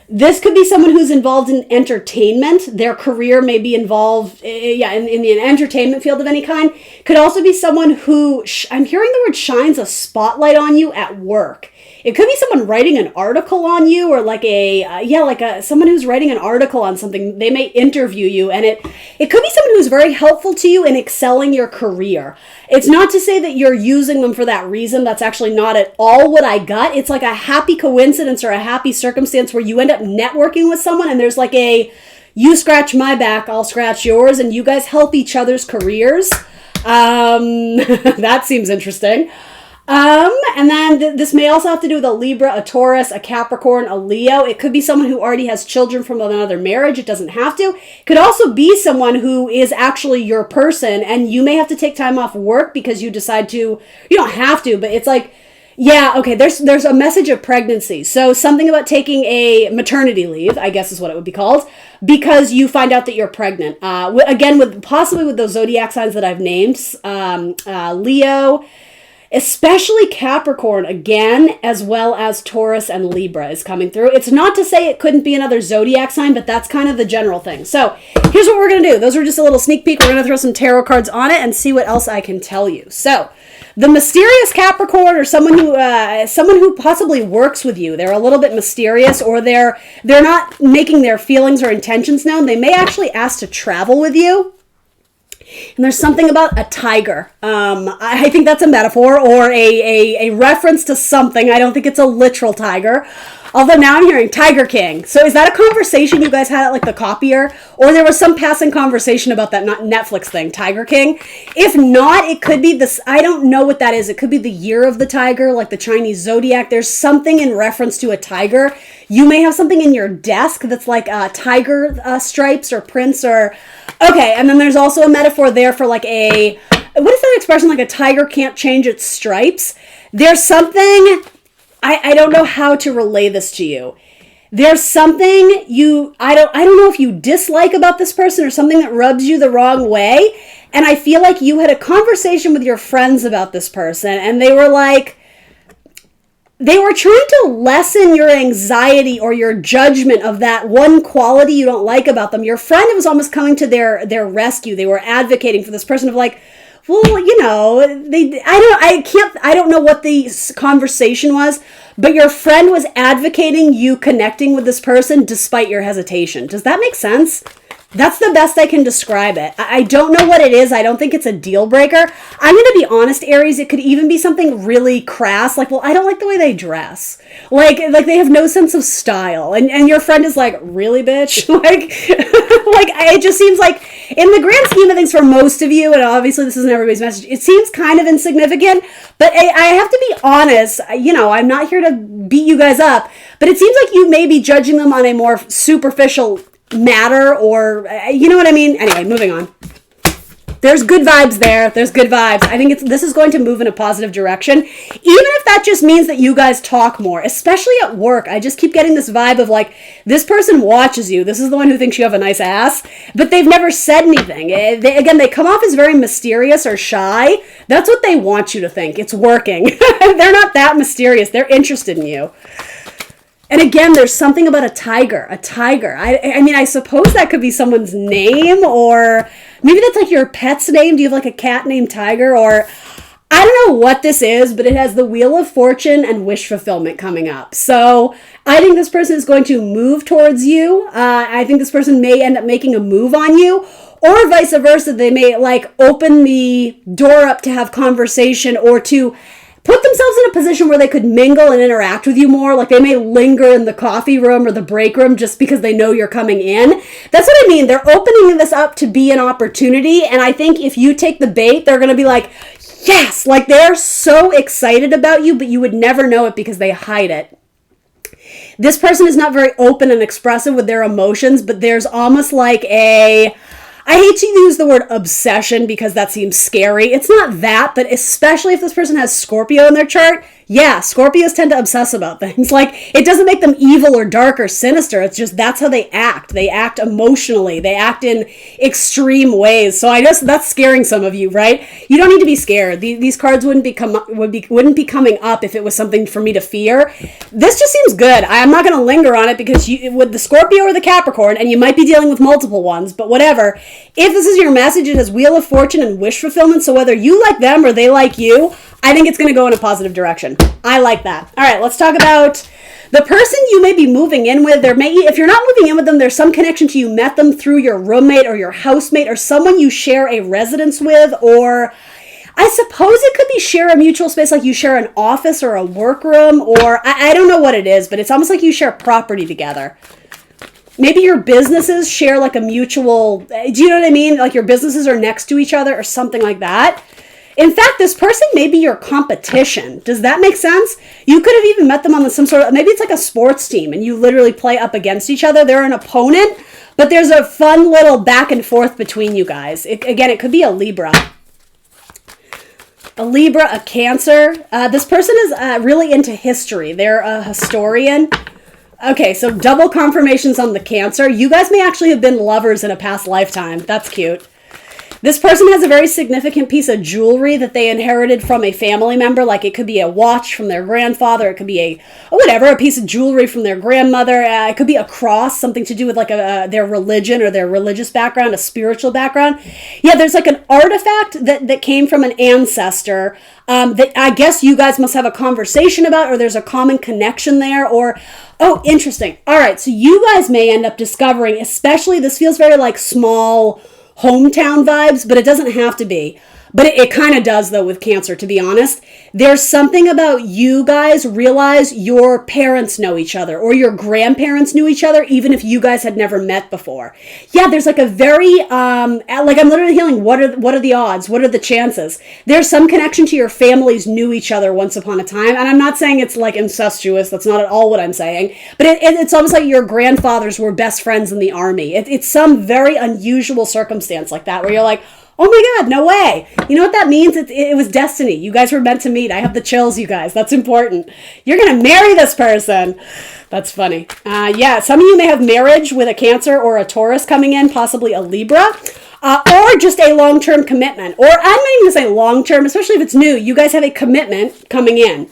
This could be someone who's involved in entertainment. Their career may be involved, in the entertainment field of any kind. Could also be someone who, I'm hearing the word shines a spotlight on you at work. It could be someone writing an article on you, or someone who's writing an article on something. They may interview you, and it could be someone who's very helpful to you in excelling your career. It's not to say that you're using them for that reason. That's actually not at all what I got. It's like a happy coincidence or a happy circumstance where you end up networking with someone, and there's like you scratch my back, I'll scratch yours, and you guys help each other's careers. That seems interesting. And then this may also have to do with a Libra, a Taurus, a Capricorn, a Leo. It could be someone who already has children from another marriage. It doesn't have to. It could also be someone who is actually your person, and you may have to take time off work because you decide to. You don't have to, but it's like, yeah, okay, there's a message of pregnancy. So something about taking a maternity leave, I guess is what it would be called, because you find out that you're pregnant. Again, possibly with those zodiac signs that I've named, Leo, especially Capricorn, again, as well as Taurus and Libra is coming through. It's not to say it couldn't be another zodiac sign, but that's kind of the general thing. So here's what we're going to do. Those were just a little sneak peek. We're going to throw some tarot cards on it and see what else I can tell you. So the mysterious Capricorn, or someone who possibly works with you. They're a little bit mysterious, or they're not making their feelings or intentions known. They may actually ask to travel with you. And there's something about a tiger. I think that's a metaphor or a reference to something. I don't think it's a literal tiger. Although now I'm hearing Tiger King. So is that a conversation you guys had at like the copier? Or there was some passing conversation about that Netflix thing, Tiger King? If not, it could be this. I don't know what that is. It could be the year of the tiger, like the Chinese zodiac. There's something in reference to a tiger. You may have something in your desk that's like tiger stripes or prints or... Okay, and then there's also a metaphor there for like a... What is that expression? Like a tiger can't change its stripes? There's something... I don't know how to relay this to you. There's something I don't know if you dislike about this person or something that rubs you the wrong way. And I feel like you had a conversation with your friends about this person, and they were trying to lessen your anxiety or your judgment of that one quality you don't like about them. Your friend was almost coming to their rescue. They were advocating for this person of like, well, you know, I don't know what the conversation was, but your friend was advocating you connecting with this person despite your hesitation. Does that make sense? That's the best I can describe it. I don't know what it is. I don't think it's a deal breaker. I'm going to be honest, Aries. It could even be something really crass. Like, well, I don't like the way they dress. Like they have no sense of style. And your friend is like, really, bitch? It just seems like, in the grand scheme of things for most of you, and obviously this isn't everybody's message, it seems kind of insignificant. But I have to be honest. You know, I'm not here to beat you guys up. But it seems like you may be judging them on a more superficial matter, or you know what I mean? Anyway, moving on. There's good vibes there. There's good vibes. I think this is going to move in a positive direction, even if that just means that you guys talk more, especially at work. I just keep getting this vibe of like, this person watches you. This is the one who thinks you have a nice ass, but they've never said anything. They come off as very mysterious or shy. That's what they want you to think. It's working. They're not that mysterious. They're interested in you. And again, there's something about a tiger. I mean, I suppose that could be someone's name, or maybe that's like your pet's name. Do you have like a cat named Tiger? Or I don't know what this is, but it has the Wheel of Fortune and wish fulfillment coming up. So I think this person is going to move towards you. I think this person may end up making a move on you, or vice versa. They may like open the door up to have conversation or to put themselves in a position where they could mingle and interact with you more. Like they may linger in the coffee room or the break room just because they know you're coming in. That's what I mean. They're opening this up to be an opportunity. And I think if you take the bait, they're going to be like, yes, like they're so excited about you, but you would never know it because they hide it. This person is not very open and expressive with their emotions, but there's almost like I hate to use the word obsession because that seems scary. It's not that, but especially if this person has Scorpio in their chart, yeah, Scorpios tend to obsess about things. Like, it doesn't make them evil or dark or sinister. It's just that's how they act. They act emotionally. They act in extreme ways. So I guess that's scaring some of you, right? You don't need to be scared. These cards wouldn't be coming up if it was something for me to fear. This just seems good. I'm not going to linger on it because with the Scorpio or the Capricorn, and you might be dealing with multiple ones, but whatever. If this is your message, it has Wheel of Fortune and wish fulfillment. So whether you like them or they like you, I think it's going to go in a positive direction. I like that. All right, let's talk about the person you may be moving in with. If you're not moving in with them, there's some connection to you met them through your roommate or your housemate or someone you share a residence with, or I suppose it could be share a mutual space, like you share an office or a workroom, or I don't know what it is, but it's almost like you share property together. Maybe your businesses share like a mutual, do you know what I mean? Like your businesses are next to each other or something like that. In fact, this person may be your competition. Does that make sense? You could have even met them on some sort of, maybe it's like a sports team and you literally play up against each other. They're an opponent, but there's a fun little back and forth between you guys. Again, it could be a Libra. A Libra, a Cancer. This person is really into history. They're a historian. Okay, so double confirmations on the Cancer. You guys may actually have been lovers in a past lifetime. That's cute. This person has a very significant piece of jewelry that they inherited from a family member. Like it could be a watch from their grandfather. It could be a piece of jewelry from their grandmother. It could be a cross, something to do with like their religion or their religious background, a spiritual background. Yeah, there's like an artifact that came from an ancestor that I guess you guys must have a conversation about, or there's a common connection there, or, oh, interesting. All right, so you guys may end up discovering, especially this feels very like small hometown vibes, but it doesn't have to be. But it kind of does, though, with Cancer, to be honest. There's something about you guys realize your parents know each other or your grandparents knew each other, even if you guys had never met before. Yeah, there's like a very, like I'm literally feeling, what are the odds? What are the chances? There's some connection to your families knew each other once upon a time. And I'm not saying it's like incestuous. That's not at all what I'm saying. But it's almost like your grandfathers were best friends in the army. It's some very unusual circumstance like that where you're like, oh my God, no way. You know what that means? It was destiny. You guys were meant to meet. I have the chills, you guys. That's important. You're going to marry this person. That's funny. Yeah, some of you may have marriage with a Cancer or a Taurus coming in, possibly a Libra, or just a long-term commitment. Or I'm not even going to say long-term, especially if it's new. You guys have a commitment coming in,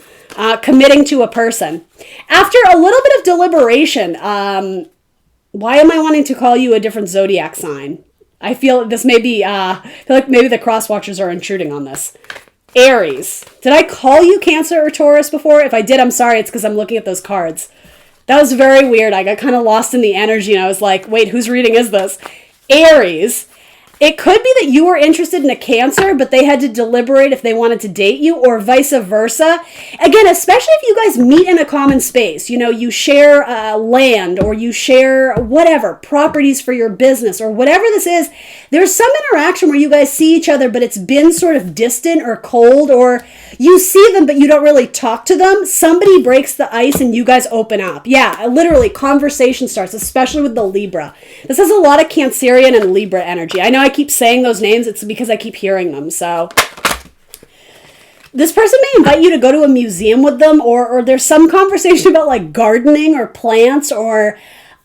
committing to a person. After a little bit of deliberation, why am I wanting to call you a different zodiac sign? I feel this may be, I feel like maybe the cross-watchers are intruding on this. Aries. Did I call you Cancer or Taurus before? If I did, I'm sorry. It's because I'm looking at those cards. That was very weird. I got kind of lost in the energy and I was like, wait, whose reading is this? Aries. It could be that you were interested in a Cancer, but they had to deliberate if they wanted to date you, or vice versa. Again, especially if you guys meet in a common space. You know, you share land, or you share whatever, properties for your business, or whatever this is. There's some interaction where you guys see each other, but it's been sort of distant or cold, or you see them, but you don't really talk to them. Somebody breaks the ice and you guys open up. Yeah, literally, conversation starts, especially with the Libra. This has a lot of Cancerian and Libra energy. I know I keep saying those names. It's because I keep hearing them. So this person may invite you to go to a museum with them, or there's some conversation about like gardening or plants or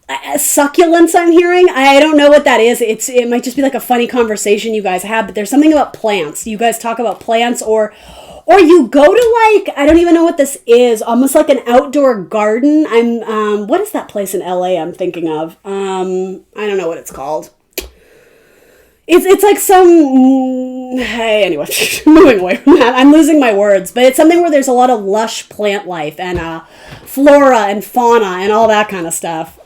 succulents I'm hearing. I don't know what that is. It might just be like a funny conversation you guys have, but there's something about plants. You guys talk about plants, or you go to like, I don't even know what this is, almost like an outdoor garden. What is that place in LA I'm thinking of? I don't know what it's called. It's like hey, anyway, moving away from that. I'm losing my words, but it's something where there's a lot of lush plant life and flora and fauna and all that kind of stuff.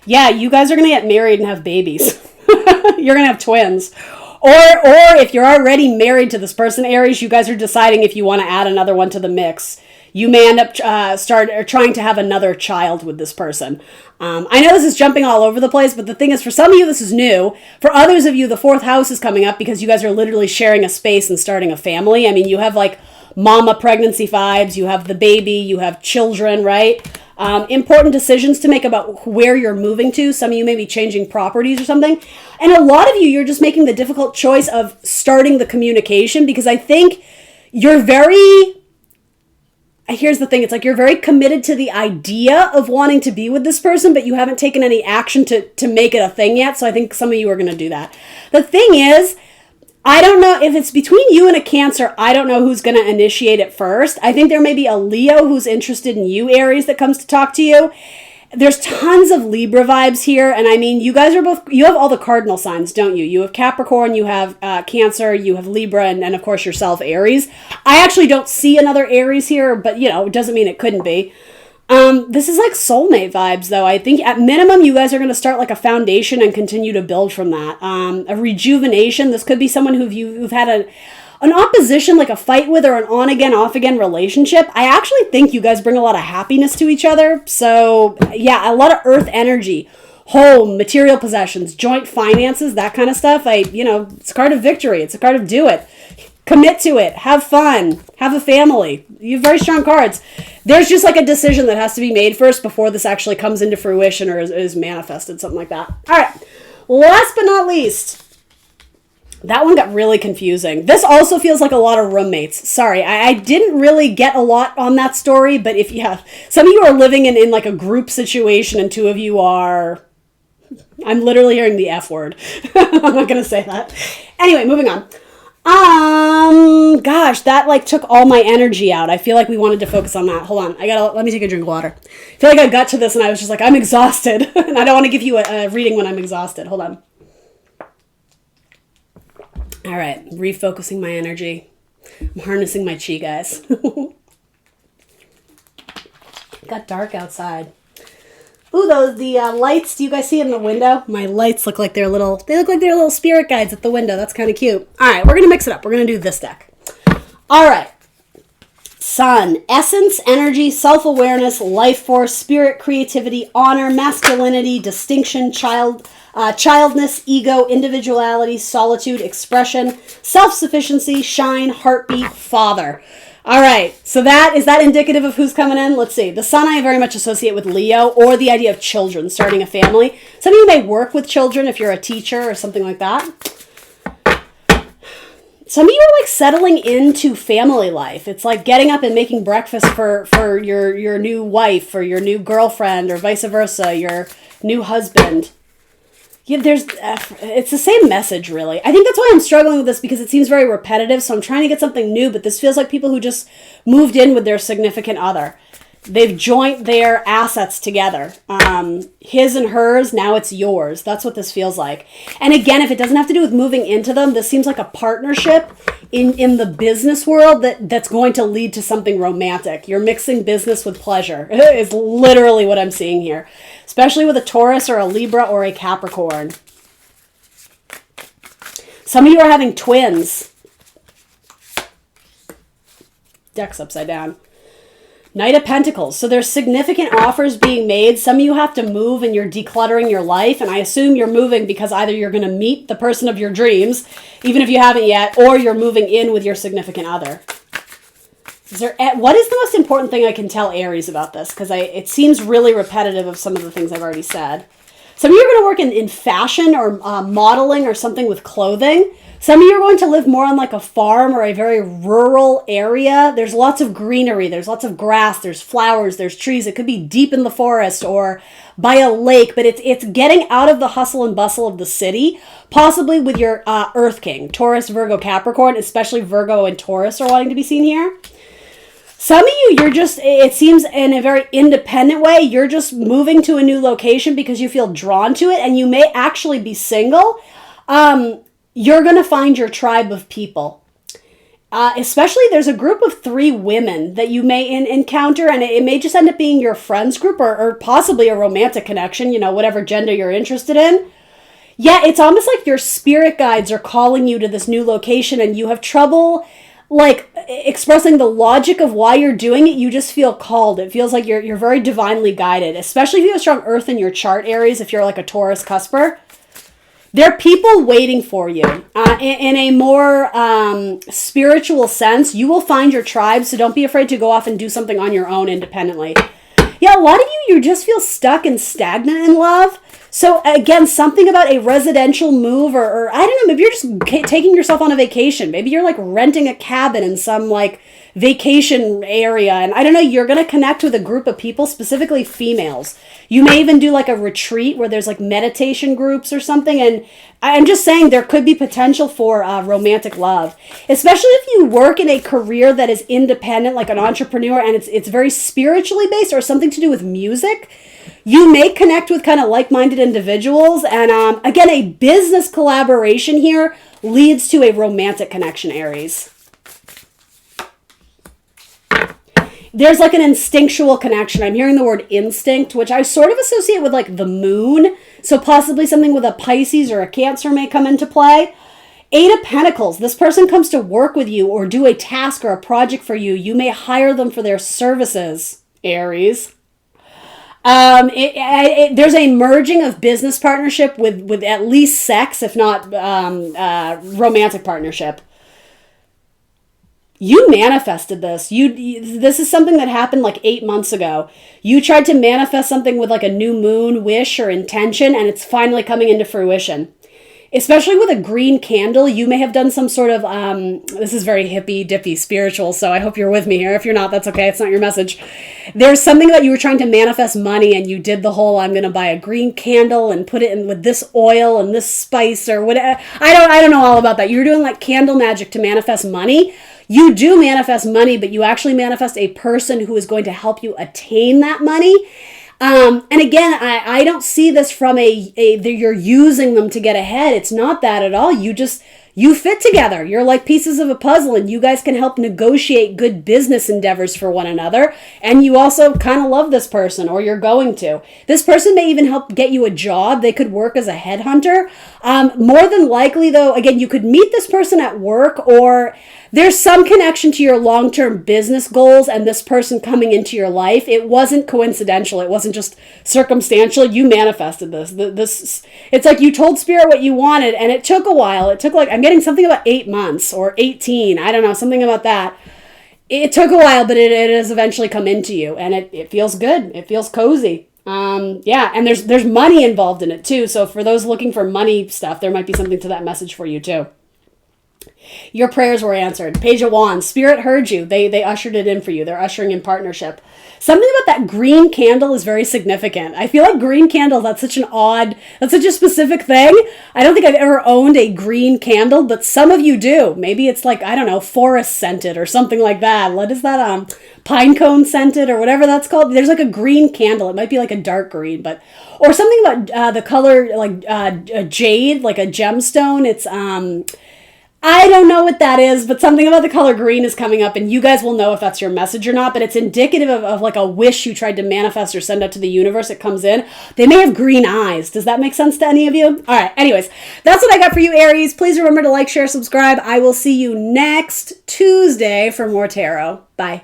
Yeah, you guys are going to get married and have babies. You're going to have twins. Or Or if you're already married to this person, Aries, you guys are deciding if you want to add another one to the mix. You may end up trying to have another child with this person. I know this is jumping all over the place, but the thing is, for some of you, this is new. For others of you, the fourth house is coming up because you guys are literally sharing a space and starting a family. I mean, you have like mama pregnancy vibes, you have the baby, you have children, right? Important decisions to make about where you're moving to. Some of you may be changing properties or something. And a lot of you, you're just making the difficult choice of starting the communication because I think you're here's the thing, it's like you're very committed to the idea of wanting to be with this person, but you haven't taken any action to make it a thing yet. So I think some of you are going to do that. The thing is, I don't know if it's between you and a Cancer. I don't know who's going to initiate it first. I think there may be a Leo who's interested in you, Aries, that comes to talk to you. There's tons of Libra vibes here. And I mean, you guys are both, you have all the cardinal signs, don't you? You have Capricorn, you have Cancer, you have Libra, and of course yourself, Aries. I actually don't see another Aries here, but you know, it doesn't mean it couldn't be. This is like soulmate vibes, though. I think at minimum, you guys are going to start like a foundation and continue to build from that. A rejuvenation. This could be someone who've had an opposition, like a fight with, or an on-again, off-again relationship. I actually think you guys bring a lot of happiness to each other. So yeah, a lot of earth energy, home, material possessions, joint finances, that kind of stuff. It's a card of victory. It's a card of do it. Commit to it. Have fun. Have a family. You have very strong cards. There's just like a decision that has to be made first before this actually comes into fruition or is manifested, something like that. All right. Last but not least, that one got really confusing. This also feels like a lot of roommates. Sorry, I didn't really get a lot on that story, but if you have, some of you are living in like a group situation and two of you are, I'm literally hearing the F word. I'm not going to say that. Anyway, moving on. Gosh, that like took all my energy out. I feel like we wanted to focus on that. Hold on. Let me take a drink of water. I feel like I got to this and I was just like, I'm exhausted. And I don't want to give you a reading when I'm exhausted. Hold on. All right. Refocusing my energy. I'm harnessing my chi, guys. It got dark outside. Ooh, the lights, do you guys see in the window? My lights look like they're little spirit guides at the window. That's kind of cute. All right, we're going to mix it up. We're going to do this deck. All right. Sun, essence, energy, self-awareness, life force, spirit, creativity, honor, masculinity, distinction, childness, ego, individuality, solitude, expression, self-sufficiency, shine, heartbeat, father. All right, so is that indicative of who's coming in? Let's see. The sun I very much associate with Leo or the idea of children, starting a family. Some of you may work with children if you're a teacher or something like that. Some of you are like settling into family life. It's like getting up and making breakfast for your new wife or your new girlfriend or vice versa, your new husband. Yeah, it's the same message, really. I think that's why I'm struggling with this because it seems very repetitive, so I'm trying to get something new, but this feels like people who just moved in with their significant other. They've joined their assets together. His and hers, now it's yours. That's what this feels like. And again, if it doesn't have to do with moving into them, this seems like a partnership in the business world that's going to lead to something romantic. You're mixing business with pleasure. It is literally what I'm seeing here. Especially with a Taurus or a Libra or a Capricorn. Some of you are having twins. Deck's upside down. Knight of Pentacles. So there's significant offers being made. Some of you have to move and you're decluttering your life. And I assume you're moving because either you're going to meet the person of your dreams, even if you haven't yet, or you're moving in with your significant other. What is the most important thing I can tell Aries about this? Because it seems really repetitive of some of the things I've already said. Some of you are going to work in fashion or modeling or something with clothing. Some of you are going to live more on like a farm or a very rural area. There's lots of greenery. There's lots of grass. There's flowers. There's trees. It could be deep in the forest or by a lake, but it's getting out of the hustle and bustle of the city, possibly with your Earth King, Taurus, Virgo, Capricorn, especially Virgo and Taurus are wanting to be seen here. Some of you, it seems in a very independent way, you're just moving to a new location because you feel drawn to it and you may actually be single. You're going to find your tribe of people. Especially there's a group of 3 women that you may encounter and it may just end up being your friends group or possibly a romantic connection, whatever gender you're interested in. Yeah, it's almost like your spirit guides are calling you to this new location and you have trouble like expressing the logic of why you're doing it. You just feel called. It feels like you're very divinely guided, especially if you have strong earth in your chart, Aries, if you're like a Taurus cusper. There are people waiting for you. In a more spiritual sense, you will find your tribe, so don't be afraid to go off and do something on your own independently. Yeah, a lot of you just feel stuck and stagnant in love. So again, something about a residential move or I don't know, maybe you're just taking yourself on a vacation. Maybe you're like renting a cabin in some like vacation area. And I don't know, you're going to connect with a group of people, specifically females. You may even do like a retreat where there's like meditation groups or something. And I'm just saying there could be potential for romantic love, especially if you work in a career that is independent, like an entrepreneur, and it's very spiritually based or something to do with music. You may connect with kind of like-minded individuals. And again, a business collaboration here leads to a romantic connection, Aries. There's like an instinctual connection. I'm hearing the word instinct, which I sort of associate with like the moon. So possibly something with a Pisces or a Cancer may come into play. 8 of Pentacles. This person comes to work with you or do a task or a project for you. You may hire them for their services, Aries. There's a merging of business partnership with at least sex, if not romantic partnership. You manifested this. This is something that happened like 8 months ago. You tried to manifest something with like a new moon wish or intention, and it's finally coming into fruition. Especially with a green candle, you may have done some sort of, this is very hippy, dippy, spiritual, so I hope you're with me here. If you're not, that's okay. It's not your message. There's something that you were trying to manifest money, and you did the whole, I'm going to buy a green candle and put it in with this oil and this spice or whatever. I don't know all about that. You were doing like candle magic to manifest money. You do manifest money, but you actually manifest a person who is going to help you attain that money. And again, I don't see this from you're using them to get ahead. It's not that at all. You fit together. You're like pieces of a puzzle, and you guys can help negotiate good business endeavors for one another. And you also kind of love this person, or you're going to. This person may even help get you a job. They could work as a headhunter. More than likely, though, again, you could meet this person at work, or there's some connection to your long-term business goals and this person coming into your life. It wasn't coincidental. It wasn't just circumstantial. You manifested this. It's like you told Spirit what you wanted, and it took a while. It took like, I'm getting something about 8 months or 18. I don't know, something about that. It took a while, but it has eventually come into you, and it feels good. It feels cozy. Yeah, and there's money involved in it too. So for those looking for money stuff, there might be something to that message for you too. Your prayers were answered. Page of Wands. Spirit heard you. They ushered it in for you. They're ushering in partnership. Something about that green candle is very significant. I feel like green candle, that's such a specific thing. I don't think I've ever owned a green candle, but some of you do. Maybe it's like, I don't know, forest scented or something like that. What is that? Pine cone scented or whatever that's called. There's like a green candle. It might be like a dark green, or something about the color like jade, like a gemstone. It's I don't know what that is, but something about the color green is coming up, and you guys will know if that's your message or not, but it's indicative of like a wish you tried to manifest or send out to the universe. It comes in. They may have green eyes. Does that make sense to any of you? All right. Anyways, that's what I got for you, Aries. Please remember to like, share, subscribe. I will see you next Tuesday for more tarot. Bye.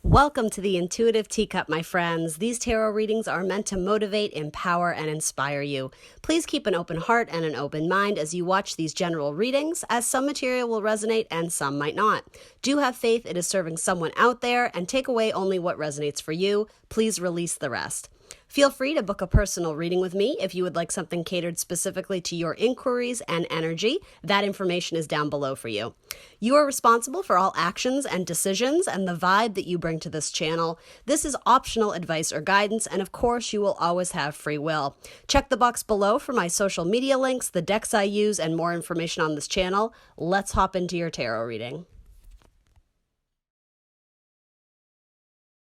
Welcome to the Intuitive Teacup, my friends. These tarot readings are meant to motivate, empower, and inspire you. Please keep an open heart and an open mind as you watch these general readings, as some material will resonate and some might not. Do have faith it is serving someone out there, and take away only what resonates for you. Please release the rest. Feel free to book a personal reading with me if you would like something catered specifically to your inquiries and energy. That information is down below for you. You are responsible for all actions and decisions and the vibe that you bring to this channel. This is optional advice or guidance, and of course, you will always have free will. Check the box below for my social media links, the decks I use, and more information on this channel. Let's hop into your tarot reading.